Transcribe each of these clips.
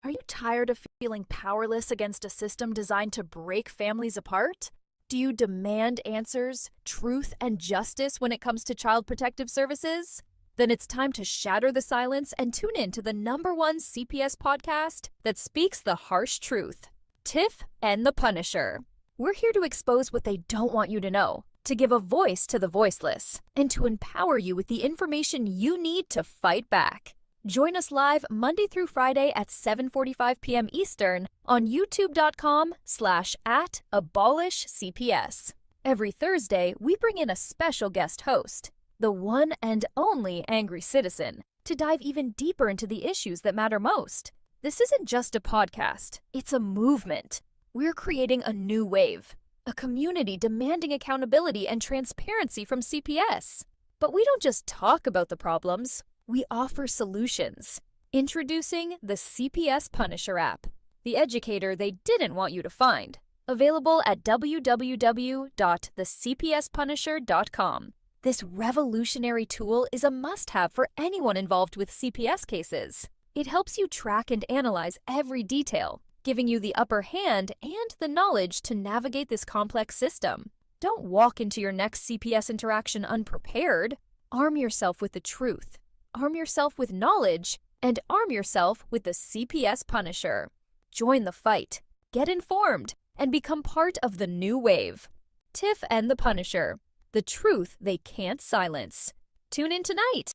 Are you tired of feeling powerless against a system designed to break families apart? Do you demand answers, truth, and justice when it comes to child protective services? Then it's time to shatter the silence and tune in to the #1 CPS podcast that speaks the harsh truth, Tiff and The Punisher. We're here to expose what they don't want you to know, to give a voice to the voiceless, and to empower you with the information you need to fight back. Join us live Monday through Friday at 7:45 p.m. Eastern on youtube.com/@abolishcps. Every Thursday, we bring in a special guest host, the one and only Angry Citizen, to dive even deeper into the issues that matter most. This isn't just a podcast, it's a movement. We're creating a new wave, a community demanding accountability and transparency from CPS. But we don't just talk about the problems, we offer solutions. Introducing the CPS Punisher app, the educator they didn't want you to find. Available at www.thecpspunisher.com. This revolutionary tool is a must-have for anyone involved with CPS cases. It helps you track and analyze every detail, giving you the upper hand and the knowledge to navigate this complex system. Don't walk into your next CPS interaction unprepared. Arm yourself with the truth. Arm yourself with knowledge, and arm yourself with the CPS Punisher. Join the fight, get informed, and become part of the new wave. Tiff and the Punisher, the truth they can't silence. Tune in tonight.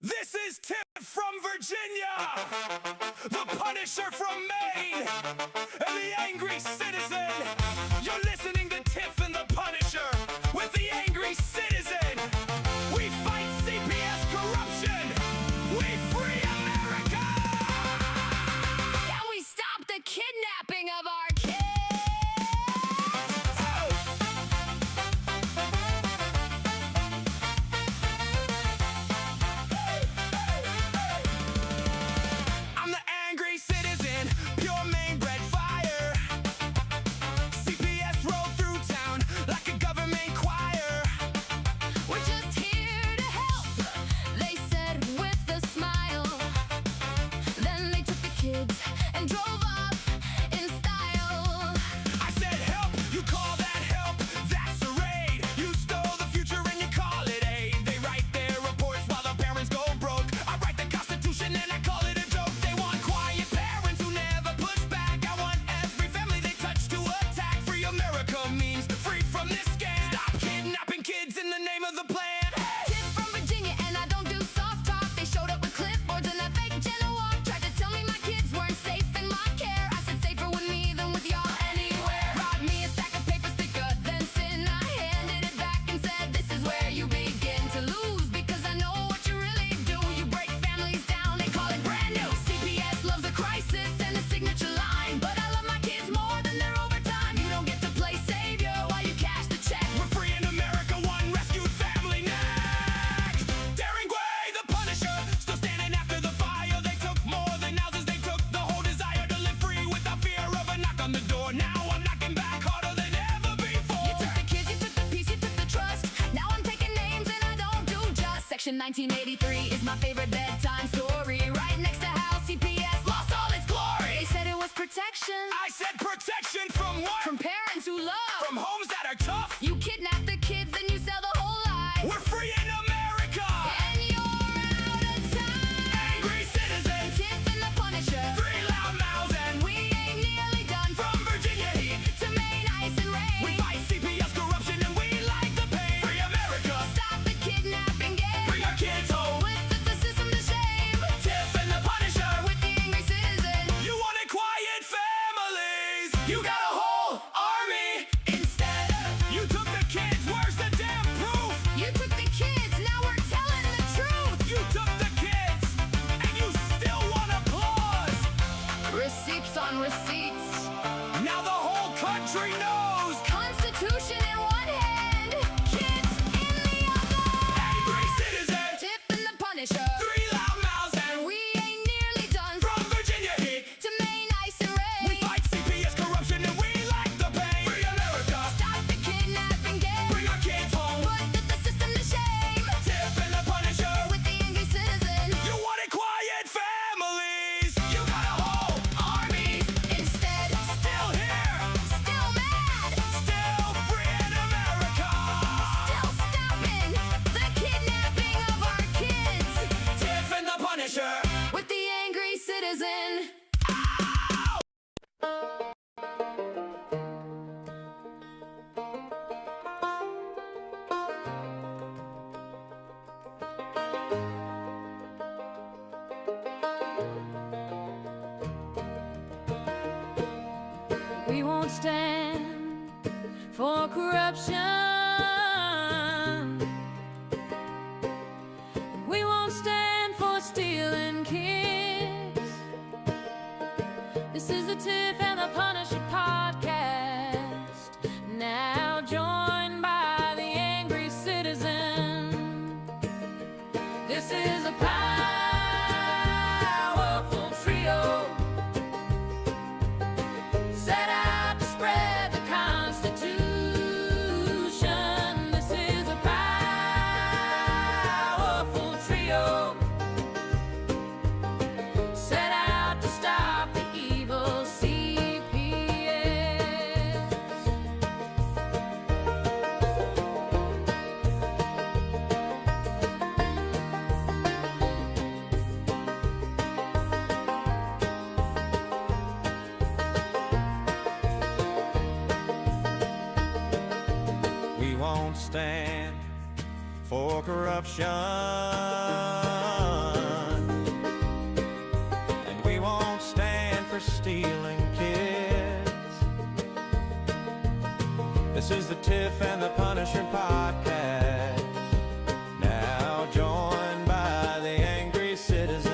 This is Tiff from Virginia, the Punisher from Maine, and the Angry Citizen. You're listening to Tiff and the Punisher with the Angry Citizen. We fight CPS corruption. We free America. Can we stop the kidnapping of our kids? I'm the Angry Citizen, pure Maine bred fire. CPS roll through town like a government choir. We're just here to help, they said with a smile. Then they took the kids and drove off in style. I said help, you call that help? That's a raid. You stole the future and you call it aid. They write their reports while the parents go broke. I write the Constitution and I call it a joke. They want quiet parents who never push back. I want every family they touch to attack. Free America means free from this scam. Stop kidnapping kids in the name of the plan. Tiff from Virginia and I don't do soft talk. They showed up with clipboards and that fake Jenna walk. Tried to tell me my kids weren't safe in my care. I said safer with me than with y'all anywhere. Brought me a stack of papers thicker than sin. I handed it back and said this is where you begin to lose. Because I know what you really do. You break families down, they call it brand new. CPS loves a crisis and a signature line. But I love my kids more than their overtime. You don't get to play savior while you cash the check. We're free in America, one rescued family next. Daring Gray, the Punisher, still standing after the fire. They took more than houses, they took the whole desire to live free without fear of a knock on the door. Now I'm knocking back harder than ever before. You took the kids, you took the peace, you took the trust. Now I'm taking names and I don't do just. Section 1983 is my favorite bedtime story. Right next to how CPS lost all its glory. They said it was protection I said protection from what? from parents who love. From homes that are tough. You kidnap the kids, then you sell the whole lie. We're free in America. And you're out of time. Angry Citizen, Tiff and the Punisher. three loud mouths and We ain't nearly done. from Virginia heat. To Maine, ice and rain. We fight CPS corruption and we like the pain. Free America, Stop the kidnapping game. bring our kids home. With the system to shame. Tiff and the Punisher. With the Angry Citizen. You wanted quiet families. You got a whole army instead. You took the kids. Where's the damn proof? You took the kids, now we're telling the truth. You took the kids and you still want applause. Receipts on receipts. Now the whole country knows. Constitution in one hand, kids in the other. Angry Citizen, Tiff and the Punisher. three loud mouths and We ain't nearly done. from Virginia heat. To Maine, ice and We rain. fight CPS corruption and we like the pain. Free America, Stop the kidnapping game. bring our kids home. Put the system to shame. Tiff and the Punisher. With the Angry Citizen. You wanted quiet families. You We won't stand for corruption. We won't stand for stealing kids. This is the Tiff and the Punisher podcast. Now joined by the angry citizen. This is a powerful trio set out to spread the Constitution. This is a powerful trio set out to stop the evil CPS. We won't stand for corruption, and we won't stand for stealing kids. This is the Tiff and the Punisher podcast, now joined by the angry citizen.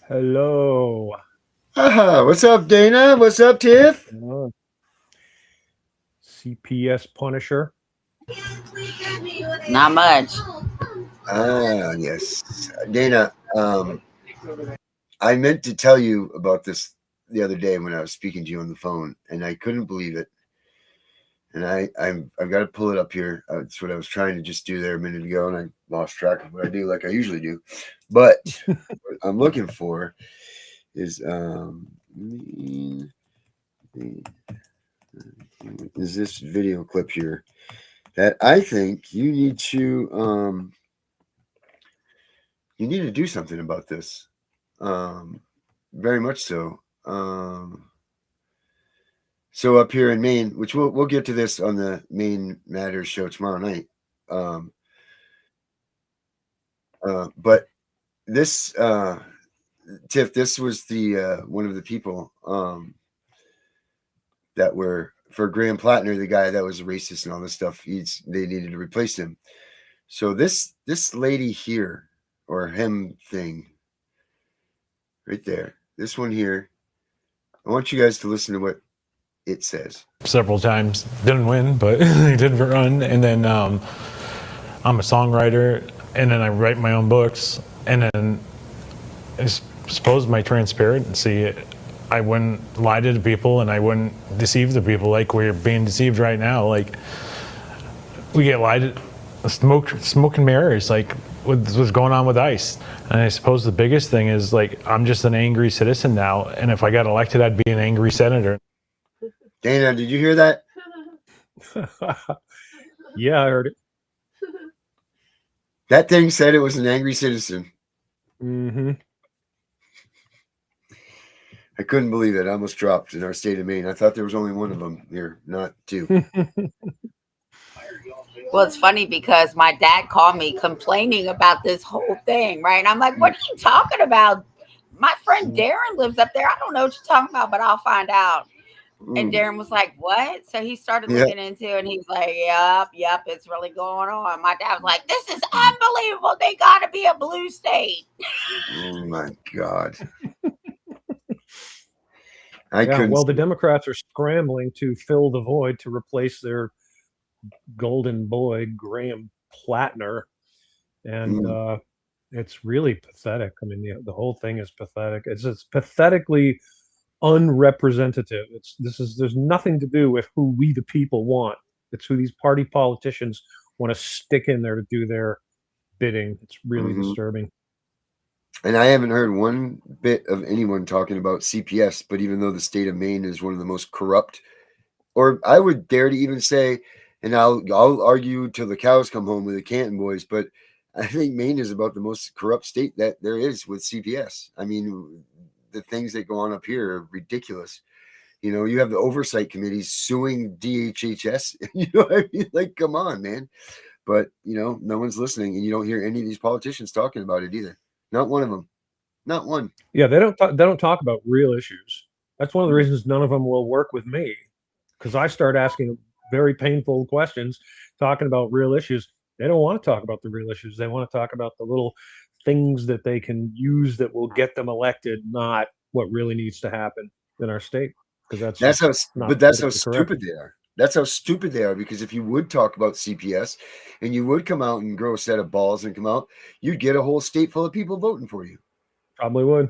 Hello. What's up, Dana? What's up, Tiff? CPS Punisher. Not much. Yes. Dana, I meant to tell you about this the other day when I was speaking to you on the phone, and I couldn't believe it. And I've got to pull it up here. That's what I was trying to just do there a minute ago, and I lost track of what I do like I usually do. But what I'm looking for is this video clip here that I think you need to do something about this. Very much so. So up here in Maine, which we'll get to this on the Maine Matters show tomorrow night. But this Tiff, this was the one of the people that were for Graham Plattner, the guy that was racist and all this stuff. They needed to replace him. So this lady here, or him thing, right there, this one here, I want you guys to listen to what it says. Several times, didn't win, but they did run. And then I'm a songwriter, and then I write my own books. And then I suppose my transparency, I wouldn't lie to the people, and I wouldn't deceive the people like we're being deceived right now. Like, we get lied to, smoke and mirrors, like what's going on with ICE. And I suppose the biggest thing is, like, I'm just an angry citizen now, and if I got elected, I'd be an angry senator. Dana, did you hear that? Yeah, I heard it. That thing said it was an angry citizen. Mm-hmm. I couldn't believe it. I almost dropped in our state of Maine. I thought there was only one of them here, not two. Well, it's funny because my dad called me complaining about this whole thing, right? And I'm like, what are you talking about? My friend Darren lives up there. I don't know what you're talking about, but I'll find out. And Darren was like, what? So he started Yeah. looking into it and he's like, yep, it's really going on. My dad was like, this is unbelievable. They got to be a blue state. Oh my God. Well, the Democrats are scrambling to fill the void to replace their golden boy, Graham Plattner. And it's really pathetic. I mean, the whole thing is pathetic. It's pathetically unrepresentative. There's nothing to do with who we the people want. It's who these party politicians want to stick in there to do their bidding. It's really disturbing. And I haven't heard one bit of anyone talking about CPS, but even though the state of Maine is one of the most corrupt, or I would dare to even say, and I'll argue till the cows come home with the Canton boys, but I think Maine is about the most corrupt state that there is with CPS. I mean, the things that go on up here are ridiculous. You know, you have the oversight committees suing DHHS. You know what I mean? Like, come on, man. But, you know, no one's listening, and you don't hear any of these politicians talking about it either. Not one of them. Not one. Yeah, they don't talk about real issues. That's one of the reasons none of them will work with me, because I start asking very painful questions, talking about real issues. They don't want to talk about the real issues. They want to talk about the little things that they can use that will get them elected, not what really needs to happen in our state. Because that's how politically stupid correct. they are. That's how stupid they are. Because if you would talk about CPS and you would come out and grow a set of balls and come out, you'd get a whole state full of people voting for you. Probably would.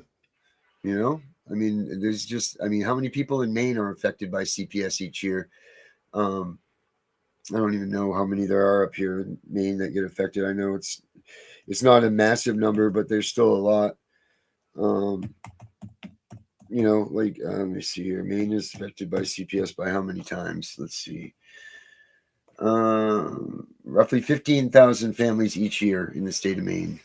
You know, I mean, there's just, I mean, how many people in Maine are affected by CPS each year? I don't even know how many there are up here in Maine that get affected. I know it's not a massive number, but there's still a lot. You know, like, let me see here. Maine is affected by CPS by how many times? Let's see. Roughly 15,000 families each year in the state of Maine.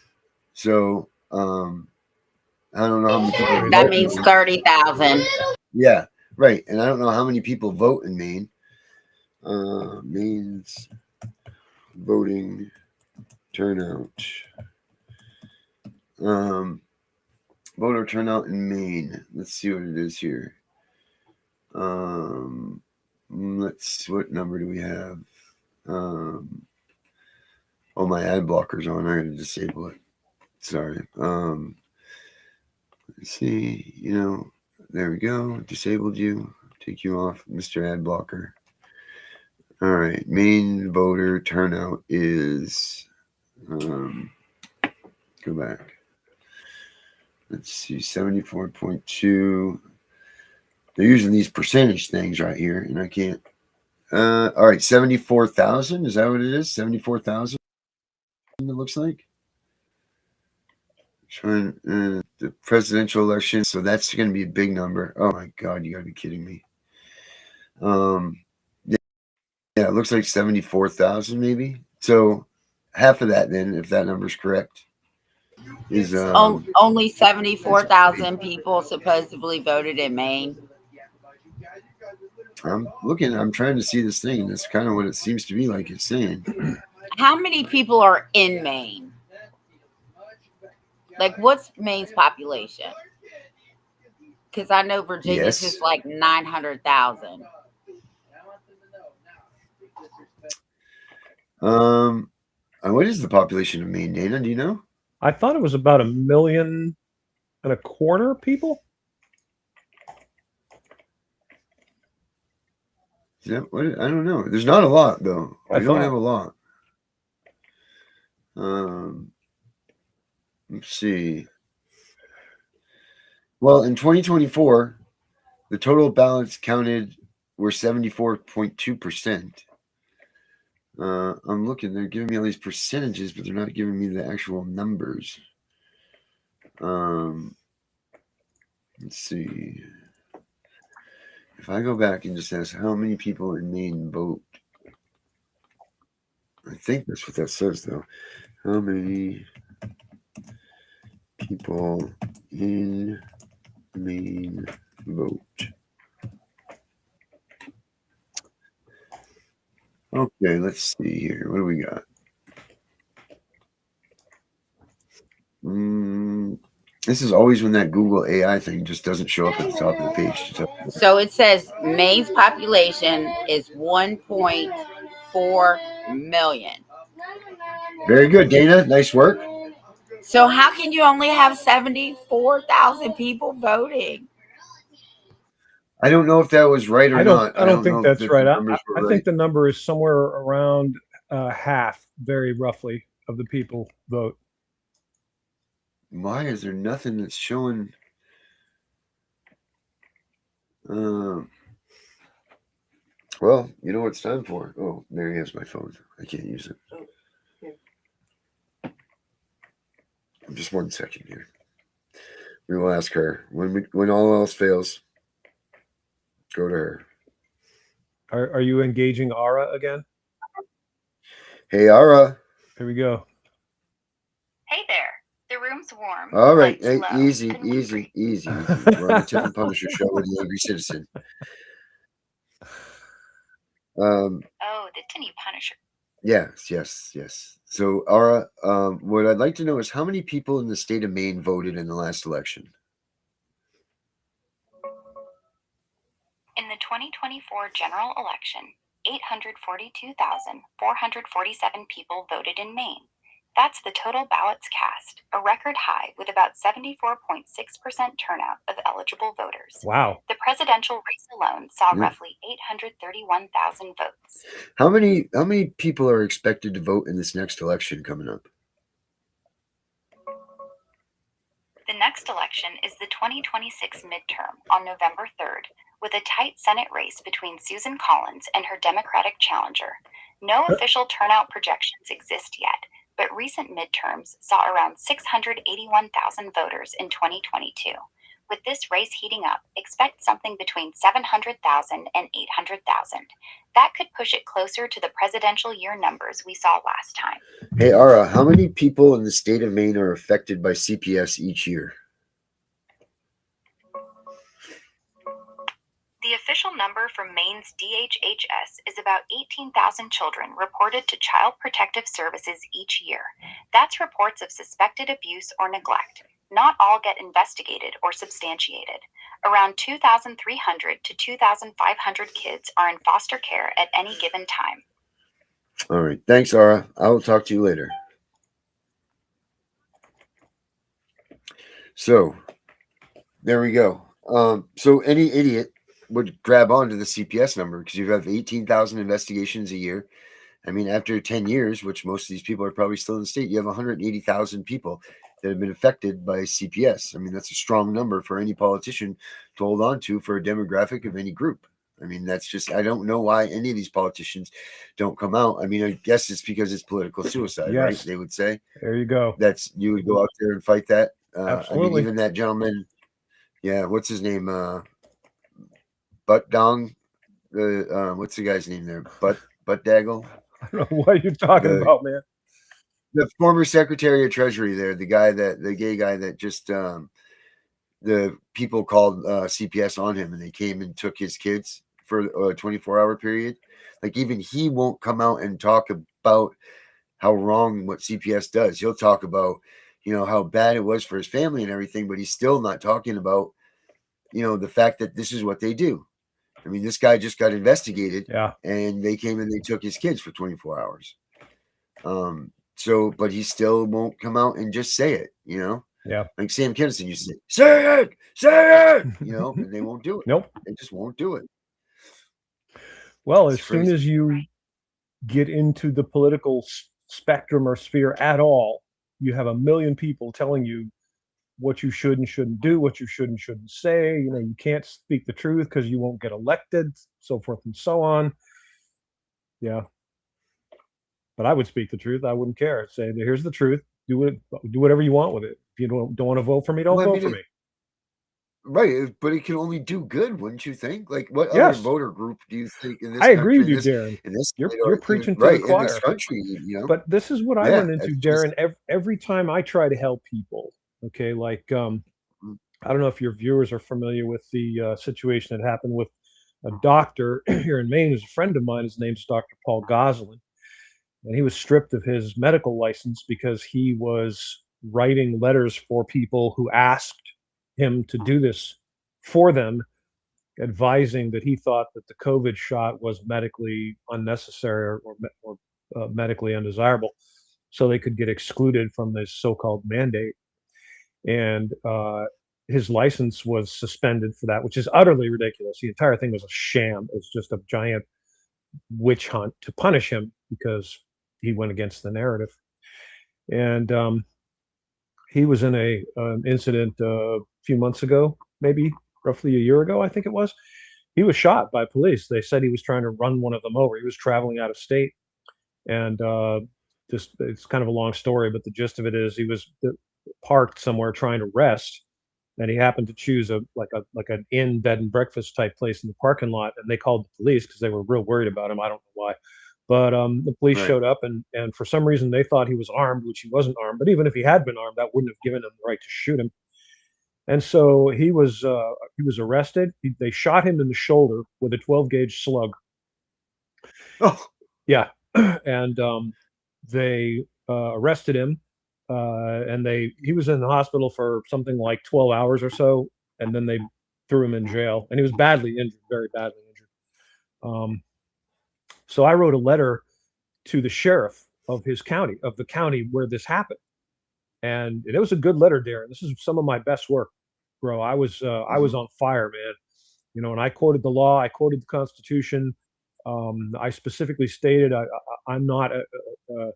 So, I don't know how many people. That means 30,000. Yeah, right. And I don't know how many people vote in Maine. Maine's voting turnout. Voter turnout in Maine. Let's see what it is here. What number do we have? Oh, my ad blocker's on. I gotta disable it. Sorry. Let's see. You know, there we go. Disabled you. Take you off, Mr. Ad Blocker. All right. Maine voter turnout is. Go back. Let's see. 74.2. They're using these percentage things right here, and I can't. All right. 74,000. Is that what it is? 74,000. It looks like. Trying the presidential election, so that's going to be a big number. Oh my God, you got to be kidding me. Yeah, it looks like 74,000 maybe. So half of that, then, if that number's correct, is only 74,000 people supposedly voted in Maine. I'm trying to see this thing. That's kind of what it seems to me like it's saying. How many people are in Maine? Like, what's Maine's population? Because I know Virginia's is like 900,000. What is the population of Maine, Dana? Do you know? I thought it was about 1.25 million people. Is that what? I don't know. There's not a lot though. We don't have a lot. Let's see. Well, in 2024, the total ballots counted were 74.2%. I'm looking, they're giving me all these percentages, but they're not giving me the actual numbers. Let's see. If I go back and just ask how many people in Maine vote, I think that's what that says though. How many people in Maine vote? Okay, let's see here. What do we got? This is always when that Google AI thing just doesn't show up at the top of the page. So it says Maine's population is 1.4 million. Very good, Dana. Nice work. So how can you only have 74,000 people voting? I don't know if that was right or not. I don't think know that's if right. the numbers were I think the number is somewhere around half, very roughly, of the people vote. Why is there nothing that's showing? Well, you know what it's time for. Oh, Mary has my phone. I can't use it. Just 1 second here. We will ask her when all else fails. Go to her. Are you engaging Ara again? Hey, Ara. Here we go. Hey there. The room's warm. All right. Lights Hey, low, easy. and gluten-free. We're on the Tiff and Punisher show with the Angry Citizen. Oh, the tinny Punisher. Yes. So, Ara, what I'd like to know is how many people in the state of Maine voted in the last election? In the 2024 general election, 842,447 people voted in Maine. That's the total ballots cast, a record high with about 74.6% turnout of eligible voters. Wow. The presidential race alone saw roughly 831,000 votes. How many people are expected to vote in this next election coming up? The next election is the 2026 midterm on November 3rd, with a tight Senate race between Susan Collins and her Democratic challenger. No official turnout projections exist yet, but recent midterms saw around 681,000 voters in 2022. With this race heating up, expect something between 700,000 and 800,000. That could push it closer to the presidential year numbers we saw last time. Hey, Ara, how many people in the state of Maine are affected by CPS each year? The official number from Maine's DHHS is about 18,000 children reported to Child Protective Services each year. That's reports of suspected abuse or neglect. Not all get investigated or substantiated. Around 2,300 to 2,500 kids are in foster care at any given time. All right. Thanks, Ara. I will talk to you later. So, there we go. So any idiot would grab onto the CPS number because you have 18,000 investigations a year. I mean, after 10 years, which most of these people are probably still in the state, you have 180,000 people that have been affected by CPS. I mean, that's a strong number for any politician to hold on to for a demographic of any group. I mean, that's just, I don't know why any of these politicians don't come out. I mean, I guess it's because it's political suicide, right? They would say. There you go. You would go out there and fight that. Absolutely. I mean, even that gentleman, what's his name? Butt Dong. What's the guy's name there? Butt Daggle. I don't know what you're talking about, man. The former Secretary of Treasury there, the gay guy that just the people called CPS on him and they came and took his kids for a 24-hour period. Like even he won't come out and talk about how wrong what CPS does. He'll talk about, how bad it was for his family and everything, but he's still not talking about, the fact that this is what they do. I mean, this guy just got investigated and they came and they took his kids for 24 hours. But he still won't come out and just say it, Yeah. Like Sam Kinison used to say it, and they won't do it. Nope. They just won't do it. Well, as soon as you get into the political spectrum or sphere at all, you have a million people telling you what you should and shouldn't do, what you should and shouldn't say. You can't speak the truth because you won't get elected, so forth and so on. Yeah. But I would speak the truth. I wouldn't care. Say, here's the truth. Do whatever you want with it. If you don't want to vote for me, don't vote for me. Right, but it can only do good, wouldn't you think? Like, what other voter group do you think in this? I agree with you, Darren. You're preaching to the choir. In this country, But this is what I run into, Darren. Every time I try to help people, okay, like I don't know if your viewers are familiar with the situation that happened with a doctor here in Maine who's a friend of mine. His name's Dr. Paul Goslin, and he was stripped of his medical license because he was writing letters for people who asked him to do this for them, advising that he thought that the COVID shot was medically unnecessary or medically undesirable, so they could get excluded from this so-called mandate. And his license was suspended for that, which is utterly ridiculous. The entire thing was a sham. It was just a giant witch hunt to punish him because he went against the narrative. And he was in an incident a few months ago, maybe roughly a year ago, I think it was. He was shot by police. They said he was trying to run one of them over. He was traveling out of state, and it's kind of a long story, but the gist of it is he was parked somewhere trying to rest, and he happened to choose like an inn bed and breakfast type place in the parking lot, and they called the police because they were real worried about him. I don't know why, but the police Right. showed up, and for some reason they thought he was armed, which he wasn't armed. But even if he had been armed, that wouldn't have given him the right to shoot him. And so he was arrested. They shot him in the shoulder with a 12 gauge slug. Oh, Yeah, and they arrested him, and he was in the hospital for something like 12 hours or so, and then they threw him in jail, and he was badly injured, very badly injured. So I wrote a letter to the sheriff of his county, of the county where this happened, and it was a good letter, Darren. This is some of my best work, bro. I was on fire, man. You know, and I quoted the law, I quoted the Constitution. I specifically stated I'm not a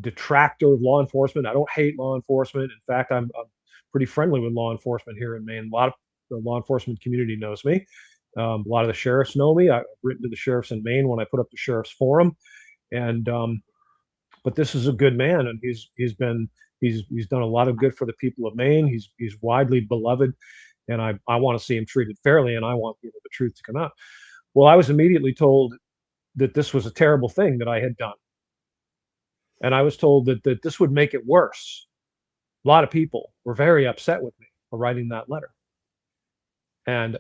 detractor of law enforcement. I don't hate law enforcement. In fact, I'm pretty friendly with law enforcement here in Maine. A lot of the law enforcement community knows me. A lot of the sheriffs know me. I've written to the sheriffs in Maine when I put up the sheriff's forum, and but this is a good man, and he's done a lot of good for the people of Maine. He's widely beloved, and I want to see him treated fairly, and I want the truth to come out. Well, I was immediately told that this was a terrible thing that I had done, and I was told that this would make it worse. A lot of people were very upset with me for writing that letter, and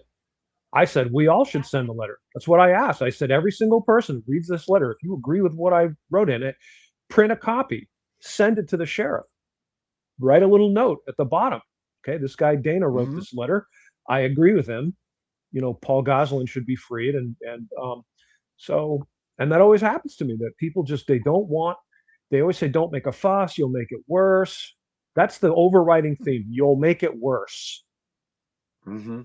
I said we all should send a letter. That's what I asked. I said every single person who reads this letter, if you agree with what I wrote in it, print a copy, send it to the sheriff, write a little note at the bottom. Okay, this guy Dana wrote this letter. I agree with him. You know, Paul Goslin should be freed, and that always happens to me, that people just they always say don't make a fuss, you'll make it worse. That's the overriding theme. You'll make it worse. Mm-hmm.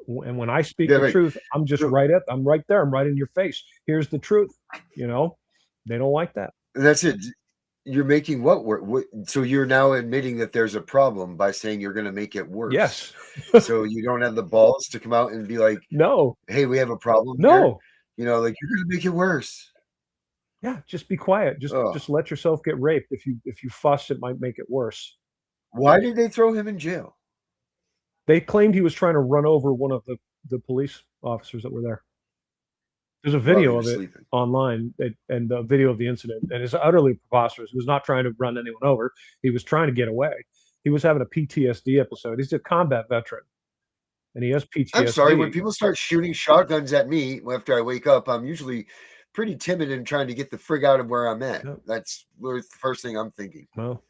And when I speak Yeah, the right. truth, I'm just I'm right there. I'm right in your face. Here's the truth. You know, they don't like that. And that's it. You're making what work? So you're now admitting that there's a problem by saying you're going to make it worse. Yes. So you don't have the balls to come out and be like, No. hey, we have a problem No. here. You know, like, you're going to make it worse. Yeah, just be quiet. Just let yourself get raped. If you fuss, it might make it worse. Why did they throw him in jail? They claimed he was trying to run over one of the police officers that were there. There's a video of it online, and the video of the incident, and it's utterly preposterous. He was not trying to run anyone over. He was trying to get away. He was having a PTSD episode. He's a combat veteran, and he has PTSD. I'm sorry, when people start shooting shotguns at me after I wake up, I'm usually pretty timid and trying to get the frig out of where I'm at. Yep. That's the first thing I'm thinking. Well,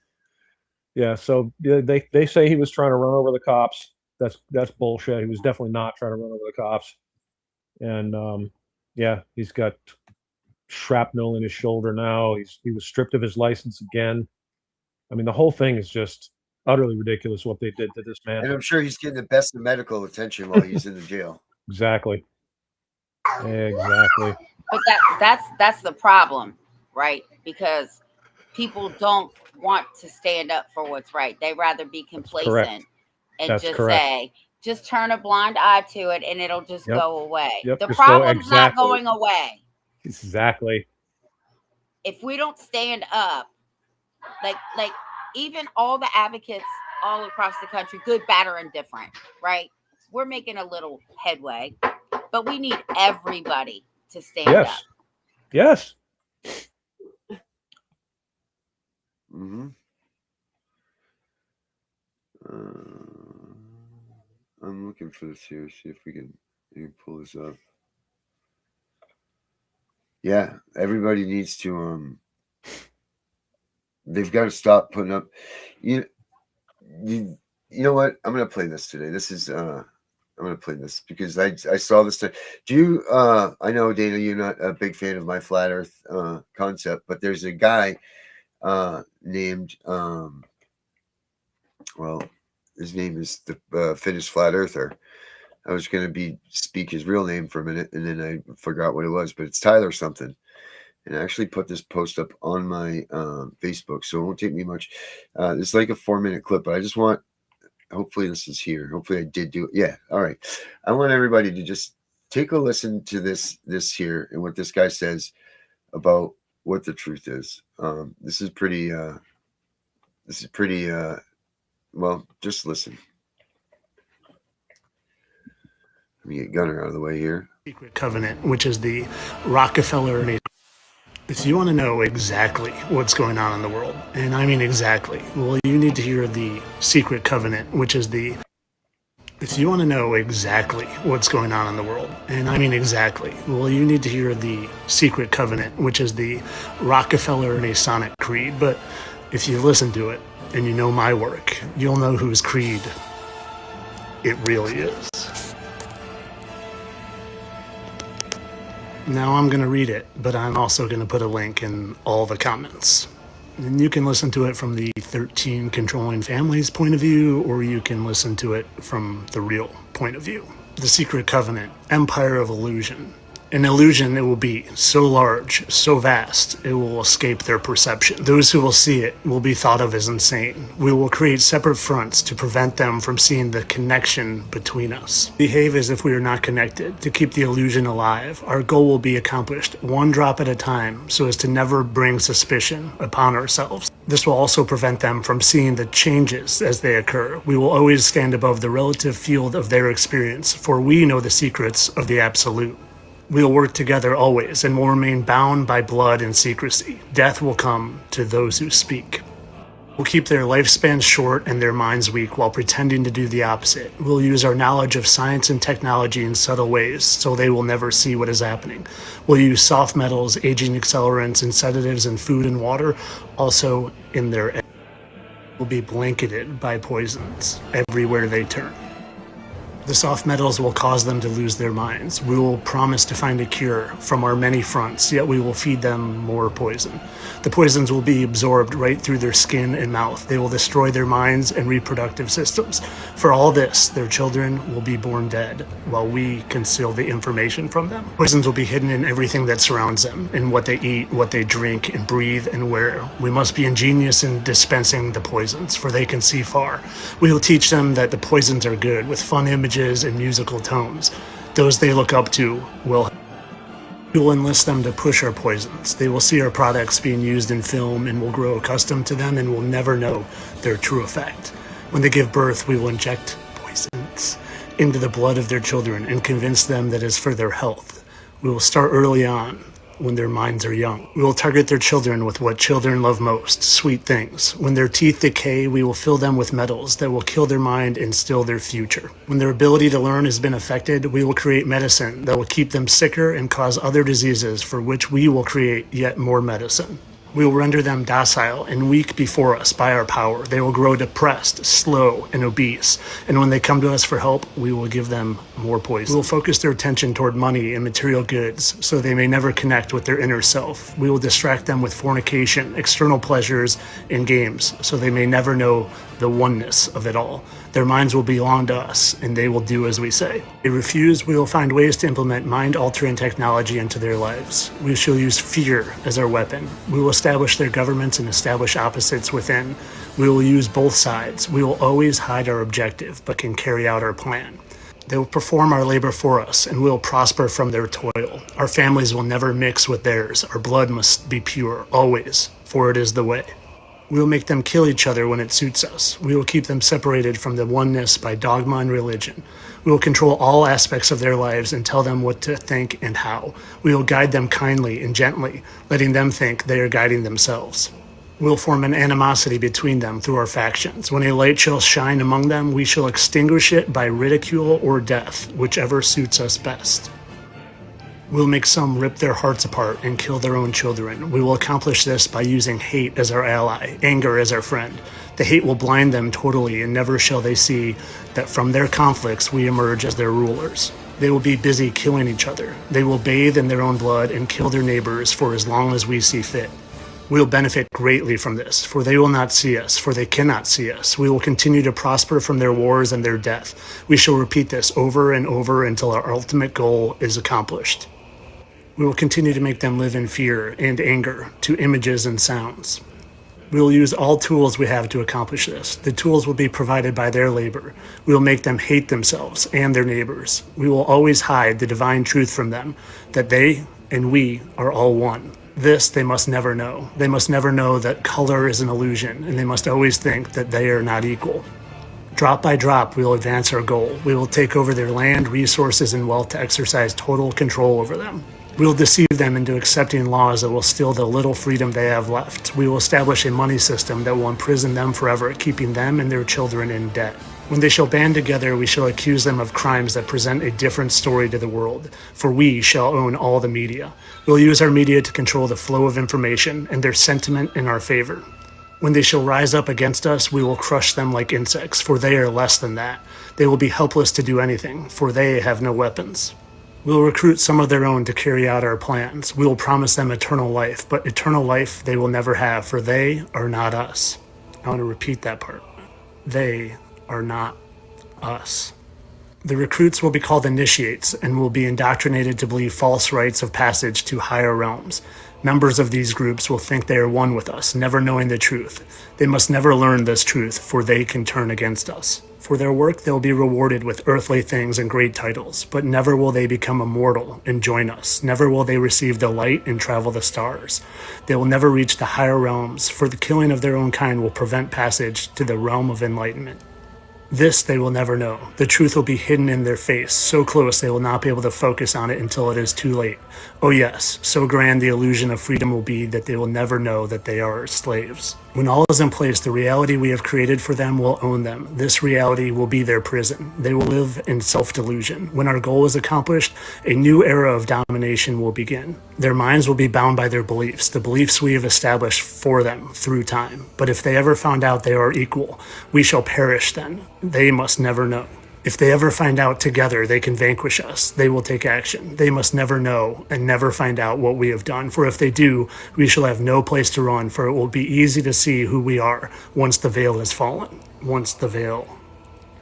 yeah, so they say he was trying to run over the cops. That's bullshit. He was definitely not trying to run over the cops. And yeah, he's got shrapnel in his shoulder now. He was stripped of his license again. I mean, the whole thing is just utterly ridiculous what they did to this man. And I'm sure he's getting the best of medical attention while he's in the jail. Exactly. But that's the problem, right? Because people don't want to stand up for what's right. They rather be complacent and say, just turn a blind eye to it and it'll just go away. The problem's not going away. Exactly. If we don't stand up, like even all the advocates all across the country, good, bad, or indifferent, right? We're making a little headway, but we need everybody to stand up. Yes. Mm-hmm. I'm looking for this here. See if we can pull this up. Yeah, everybody needs to they've got to stop putting up. You know what? I'm gonna play this today. This is I'm gonna play this because I saw this. Do you? I know, Dana, you're not a big fan of my flat Earth concept, but there's a guy named well, his name is the Finnish flat earther. I was gonna speak his real name for a minute, and then I forgot what it was, but it's Tyler something. And I actually put this post up on my Facebook, so it won't take me much. It's like a 4-minute clip, but I just want, hopefully this is here. Hopefully I did do it. Yeah, all right. I want everybody to just take a listen to this here and what this guy says about what the truth is. This is pretty, well, just listen. Let me get Gunner out of the way here. Secret covenant, which is the Rockefeller. If you want to know exactly what's going on in the world, and I mean exactly, well, you need to hear the secret covenant, which is the. If you want to know exactly what's going on in the world, and I mean exactly, well, you need to hear the secret covenant, which is the Rockefeller Masonic Creed. But if you listen to it and you know my work, you'll know whose creed it really is. Now I'm going to read it, but I'm also going to put a link in all the comments. And you can listen to it from the 13 controlling families point of view, or you can listen to it from the real point of view. The Secret Covenant, Empire of Illusion. An illusion, it will be so large, so vast, it will escape their perception. Those who will see it will be thought of as insane. We will create separate fronts to prevent them from seeing the connection between us. Behave as if we are not connected to keep the illusion alive. Our goal will be accomplished one drop at a time so as to never bring suspicion upon ourselves. This will also prevent them from seeing the changes as they occur. We will always stand above the relative field of their experience, for we know the secrets of the absolute. We'll work together always and will remain bound by blood and secrecy. Death will come to those who speak. We'll keep their lifespans short and their minds weak while pretending to do the opposite. We'll use our knowledge of science and technology in subtle ways so they will never see what is happening. We'll use soft metals, aging accelerants, and sedatives in food and water, also in their eggs. Will be blanketed by poisons everywhere they turn. The soft metals will cause them to lose their minds. We will promise to find a cure from our many fronts, yet we will feed them more poison. The poisons will be absorbed right through their skin and mouth. They will destroy their minds and reproductive systems. For all this, their children will be born dead, while we conceal the information from them. Poisons will be hidden in everything that surrounds them, in what they eat, what they drink, and breathe, and wear. We must be ingenious in dispensing the poisons, for they can see far. We will teach them that the poisons are good, with fun images and musical tones. Those they look up to will enlist them to push our poisons. They will see our products being used in film and will grow accustomed to them and will never know their true effect. When they give birth, we will inject poisons into the blood of their children and convince them that it's for their health. We will start early on, when their minds are young. We will target their children with what children love most, sweet things. When their teeth decay, we will fill them with metals that will kill their mind and still their future. When their ability to learn has been affected, we will create medicine that will keep them sicker and cause other diseases for which we will create yet more medicine. We will render them docile and weak before us by our power. They will grow depressed, slow, and obese. And when they come to us for help, we will give them more poison. We will focus their attention toward money and material goods so they may never connect with their inner self. We will distract them with fornication, external pleasures, and games so they may never know the oneness of it all. Their minds will belong to us, and they will do as we say. If they refuse, we will find ways to implement mind-altering technology into their lives. We shall use fear as our weapon. We will establish their governments and establish opposites within. We will use both sides. We will always hide our objective, but can carry out our plan. They will perform our labor for us, and we will prosper from their toil. Our families will never mix with theirs. Our blood must be pure, always, for it is the way. We will make them kill each other when it suits us. We will keep them separated from the oneness by dogma and religion. We will control all aspects of their lives and tell them what to think and how. We will guide them kindly and gently, letting them think they are guiding themselves. We will form an animosity between them through our factions. When a light shall shine among them, we shall extinguish it by ridicule or death, whichever suits us best. We'll make some rip their hearts apart and kill their own children. We will accomplish this by using hate as our ally, anger as our friend. The hate will blind them totally, and never shall they see that from their conflicts we emerge as their rulers. They will be busy killing each other. They will bathe in their own blood and kill their neighbors for as long as we see fit. We will benefit greatly from this, for they will not see us, for they cannot see us. We will continue to prosper from their wars and their death. We shall repeat this over and over until our ultimate goal is accomplished. We will continue to make them live in fear and anger to images and sounds. We will use all tools we have to accomplish this. The tools will be provided by their labor. We will make them hate themselves and their neighbors. We will always hide the divine truth from them, that they and we are all one. This they must never know. They must never know that color is an illusion, and they must always think that they are not equal. Drop by drop, we will advance our goal. We will take over their land, resources, and wealth to exercise total control over them. We will deceive them into accepting laws that will steal the little freedom they have left. We will establish a money system that will imprison them forever, keeping them and their children in debt. When they shall band together, we shall accuse them of crimes that present a different story to the world, for we shall own all the media. We will use our media to control the flow of information and their sentiment in our favor. When they shall rise up against us, we will crush them like insects, for they are less than that. They will be helpless to do anything, for they have no weapons. We will recruit some of their own to carry out our plans. We will promise them eternal life, but eternal life they will never have, for they are not us. I want to repeat that part. They are not us. The recruits will be called initiates and will be indoctrinated to believe false rites of passage to higher realms. Members of these groups will think they are one with us, never knowing the truth. They must never learn this truth, for they can turn against us. For their work, they'll be rewarded with earthly things and great titles, but never will they become immortal and join us. Never will they receive the light and travel the stars. They will never reach the higher realms, for the killing of their own kind will prevent passage to the realm of enlightenment. This they will never know. The truth will be hidden in their face, so close they will not be able to focus on it until it is too late. Oh yes, so grand the illusion of freedom will be that they will never know that they are slaves. When all is in place, the reality we have created for them will own them. This reality will be their prison. They will live in self-delusion. When our goal is accomplished, a new era of domination will begin. Their minds will be bound by their beliefs, the beliefs we have established for them through time. But if they ever found out they are equal, we shall perish then. They must never know. If they ever find out together they can vanquish us, they will take action. They must never know and never find out what we have done. For if they do, we shall have no place to run, for it will be easy to see who we are once the veil has fallen. Once the veil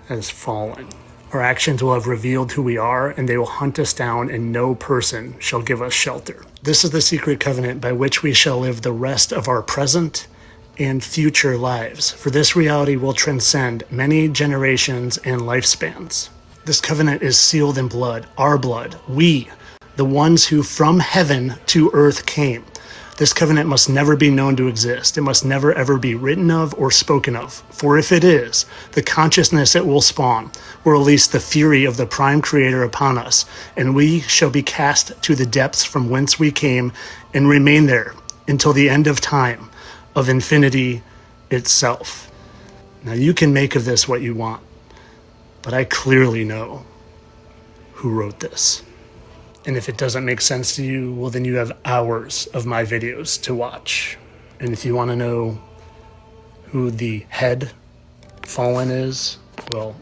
has fallen. Our actions will have revealed who we are, and they will hunt us down, and no person shall give us shelter. This is the secret covenant by which we shall live the rest of our present and future lives, for this reality will transcend many generations and lifespans. This covenant is sealed in blood, our blood, we, the ones who from heaven to earth came. This covenant must never be known to exist. It must never ever be written of or spoken of, for if it is, the consciousness it will spawn will release the fury of the prime creator upon us, and we shall be cast to the depths from whence we came and remain there until the end of time, of infinity itself. Now you can make of this what you want, but I clearly know who wrote this. And if it doesn't make sense to you, well then you have hours of my videos to watch. And if you want to know who the head fallen is, well,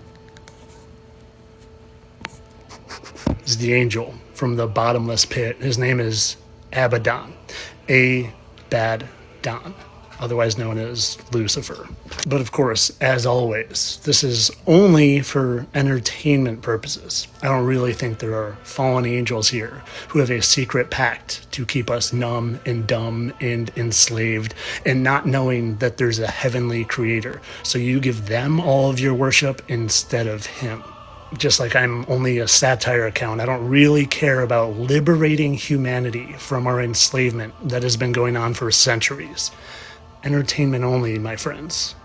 is the angel from the bottomless pit. His name is Abaddon, Abaddon, otherwise known as Lucifer. But of course, as always, this is only for entertainment purposes. I don't really think there are fallen angels here who have a secret pact to keep us numb and dumb and enslaved and not knowing that there's a heavenly creator. So you give them all of your worship instead of him. Just like I'm only a satire account, I don't really care about liberating humanity from our enslavement that has been going on for centuries. Entertainment only, my friends.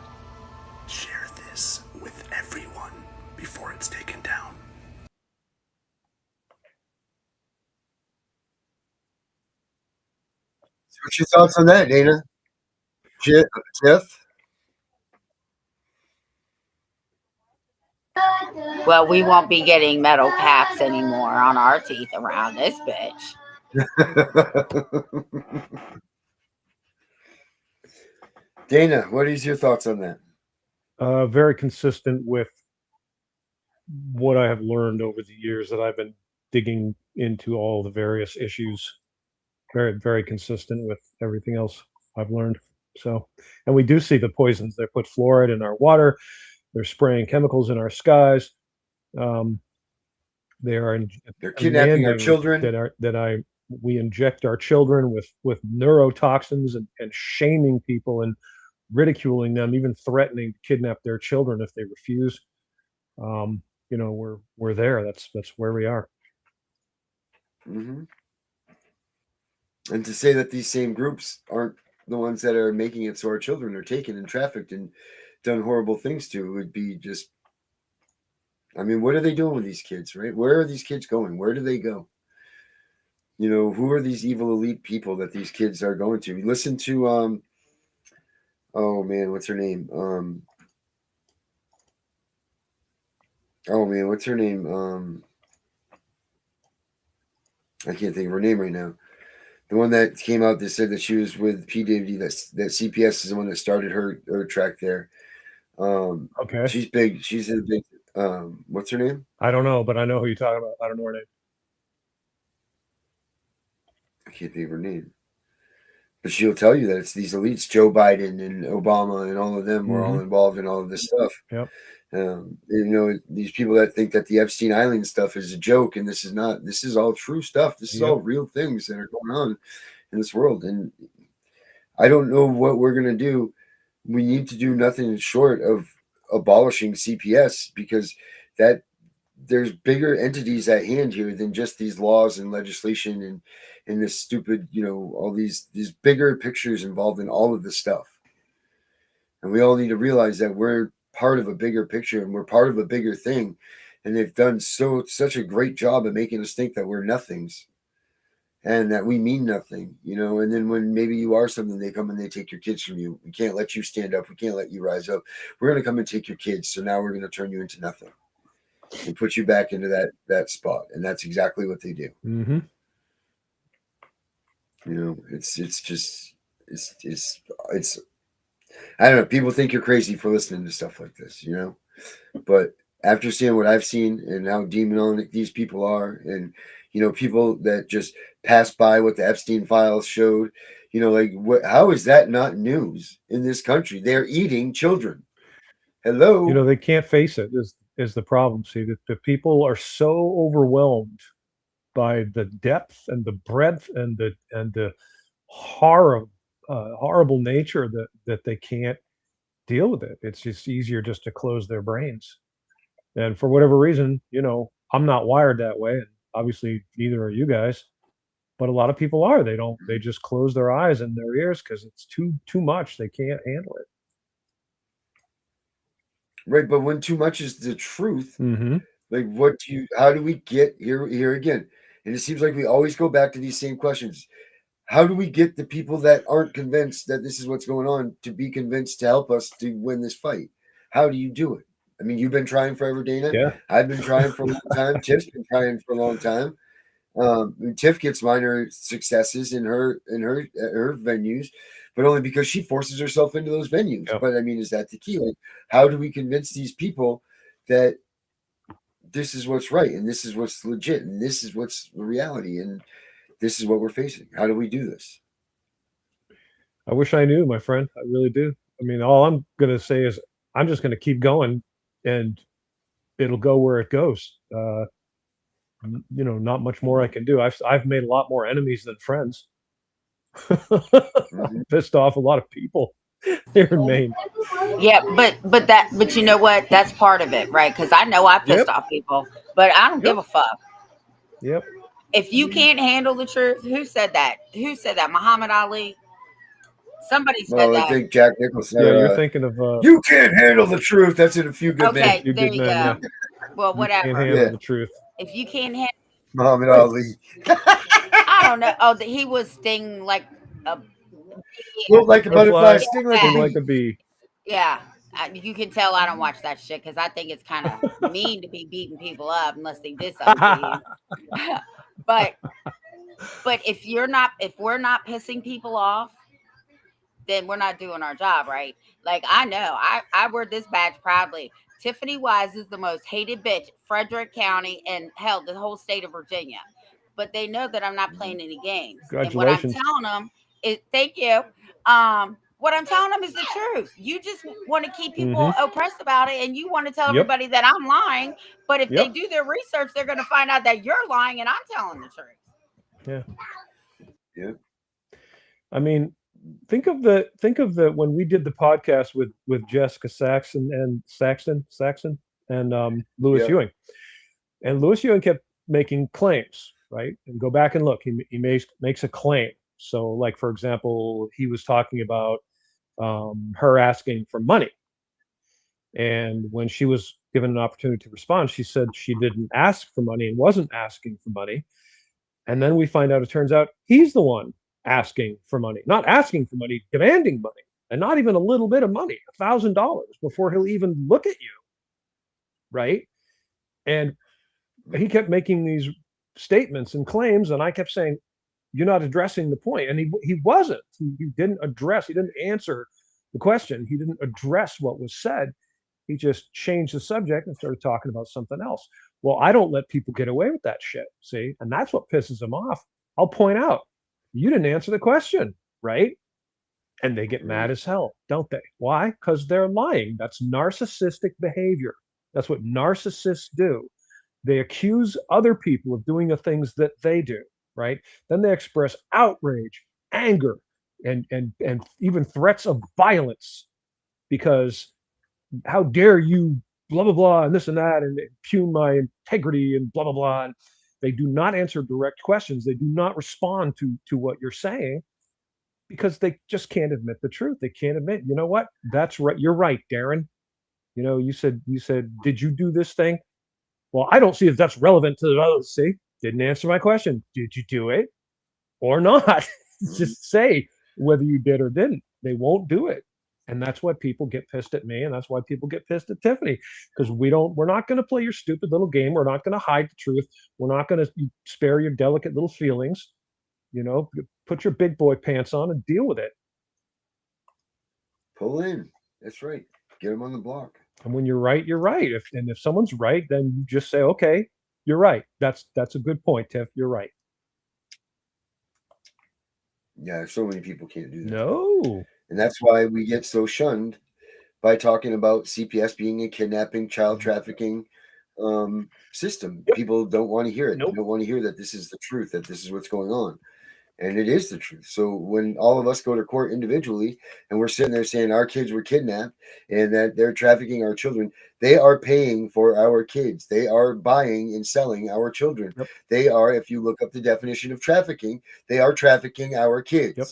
Share this with everyone before it's taken down. So what's your thoughts on that, Dana? Tiff? Well, we won't be getting metal caps anymore on our teeth around this bitch. Dana, what is your thoughts on that? Very consistent with what I have learned over the years that I've been digging into all the various issues. Very, very consistent with everything else I've learned. So, and we do see the poisons. They put fluoride in our water. They're spraying chemicals in our skies. They're kidnapping our children. We inject our children with neurotoxins and shaming people and ridiculing them, even threatening to kidnap their children if they refuse. We're there. That's where we are. Mm-hmm. And to say that these same groups aren't the ones that are making it so our children are taken and trafficked and done horrible things to would be just, I mean, what are they doing with these kids, right? Where are these kids going? Where do they go? Who are these evil elite people that these kids are going to? Listen to, oh man, what's her name? What's her name? I can't think of her name right now. The one that came out that said that she was with P. Diddy, that CPS is the one that started her track there. Okay. She's big. She's a big. What's her name? I don't know, but I know who you're talking about. I don't know her name. I can't think of her name. But she'll tell you that it's these elites, Joe Biden and Obama and all of them were all involved in all of this stuff. Yep. These people that think that the Epstein Island stuff is a joke, and this is not. This is all true stuff. This is all real things that are going on in this world. And I don't know what we're going to do. We need to do nothing short of abolishing CPS, because that there's bigger entities at hand here than just these laws and legislation and this stupid, all these bigger pictures involved in all of this stuff. And we all need to realize that we're part of a bigger picture and we're part of a bigger thing. And they've done such a great job of making us think that we're nothings and that we mean nothing, and then when maybe you are something, they come and they take your kids from you. We can't let you stand up. We can't let you rise up. We're going to come and take your kids. So now we're going to turn you into nothing and put you back into that spot. And that's exactly what they do. Mm-hmm. It's I don't know. People think you're crazy for listening to stuff like this, but after seeing what I've seen and how demonic these people are, and, people that just pass by what the Epstein files showed, how is that not news in this country? They're eating children. Hello. They can't face it is the problem. See, the people are so overwhelmed by the depth and the breadth and the horrible nature that they can't deal with it. It's just easier just to close their brains. And for whatever reason, I'm not wired that way, and obviously neither are you guys. But a lot of people are. They just close their eyes and their ears because it's too much. They can't handle it. Right, but when too much is the truth, mm-hmm. How do we get here again? And it seems like we always go back to these same questions. How do we get the people that aren't convinced that this is what's going on to be convinced to help us to win this fight? How do you do it? I mean, you've been trying forever, Dana. Yeah. I've been trying for a long time. Tiff's been trying for a long time. Tiff gets minor successes in her venues, but only because she forces herself into those venues. Yep. But I mean, is that the key? How do we convince these people that this is what's right and this is what's legit and this is what's the reality and this is what we're facing? How do we do this? I wish I knew, my friend. I really do. I mean, all I'm going to say is I'm just going to keep going and it'll go where it goes. Not much more I can do. I've made a lot more enemies than friends. Pissed off a lot of people here in Maine. Yeah, but you know what? That's part of it, right? Because I know I pissed off people, but I don't give a fuck. Yep. If you can't handle the truth, who said that? Muhammad Ali? Somebody said that. I think Jack Nicholson. Yeah, you're thinking of. You can't handle the truth. That's in A Few Good Men. Okay, there you go. Yeah. Well, whatever. You can't handle the truth. If you can't handle Muhammad Ali. I don't know. Oh, he was sting like a like a butterfly, sting like a bee. Yeah. You can tell I don't watch that shit because I think it's kind of mean to be beating people up unless they did something to you. but if we're not pissing people off, then we're not doing our job right. Like, I know I wear this badge proudly. Tiffany Wise is the most hated bitch, Frederick County, and hell, the whole state of Virginia. But they know that I'm not playing any games. And what I'm telling them is, thank you. What I'm telling them is the truth. You just want to keep people oppressed about it, and you want to tell everybody that I'm lying. But if they do their research, they're going to find out that you're lying and I'm telling the truth. Yeah. I mean, think of the when we did the podcast with Jessica Saxon and Louis Ewing, and Louis Ewing kept making claims, right? And go back and look. He makes a claim. So, like, for example, he was talking about her asking for money, and when she was given an opportunity to respond, she said she didn't ask for money and wasn't asking for money. And then we find out, it turns out he's the one asking for money, not asking for money, demanding money, and not even a little bit of money, $1,000 before he'll even look at you, right? And he kept making these statements and claims, and I kept saying, you're not addressing the point. And he wasn't. He didn't answer the question. He didn't address what was said. He just changed the subject and started talking about something else. Well, I don't let people get away with that shit, see? And that's what pisses them off. I'll point out, you didn't answer the question, right? And they get mad as hell, don't they? Why? Because they're lying. That's narcissistic behavior. That's what narcissists do. They accuse other people of doing the things that they do, right? Then they express outrage, anger, and even threats of violence, because how dare you, blah, blah, blah, and this and that, and impugn my integrity, and blah, blah, blah. And they do not answer direct questions. They do not respond to what you're saying, because they just can't admit the truth. They can't admit, you know what? That's right. You're right, Darren. You know, you said, did you do this thing? Well, I don't see if that's relevant to the others. See, didn't answer my question. Did you do it or not? Just say whether you did or didn't. They won't do it. And that's why people get pissed at me, and that's why people get pissed at Tiffany, because we're not going to play your stupid little game. We're not going to hide the truth. We're not going to spare your delicate little feelings. You know, put your big boy pants on and deal with it. Pull in. That's right. Get them on the block. And when you're right, you're right. If someone's right, then you just say, okay, you're right. That's a good point, Tiff. You're right. Yeah, so many people can't do that. No. And that's why we get so shunned by talking about CPS being a kidnapping, child trafficking system. People don't want to hear it. They don't want to hear that this is the truth, that this is what's going on. And it is the truth. So when all of us go to court individually and we're sitting there saying our kids were kidnapped and that they're trafficking our children, they are paying for our kids. They are buying and selling our children. Yep. They are, if you look up the definition of trafficking, they are trafficking our kids. Yep.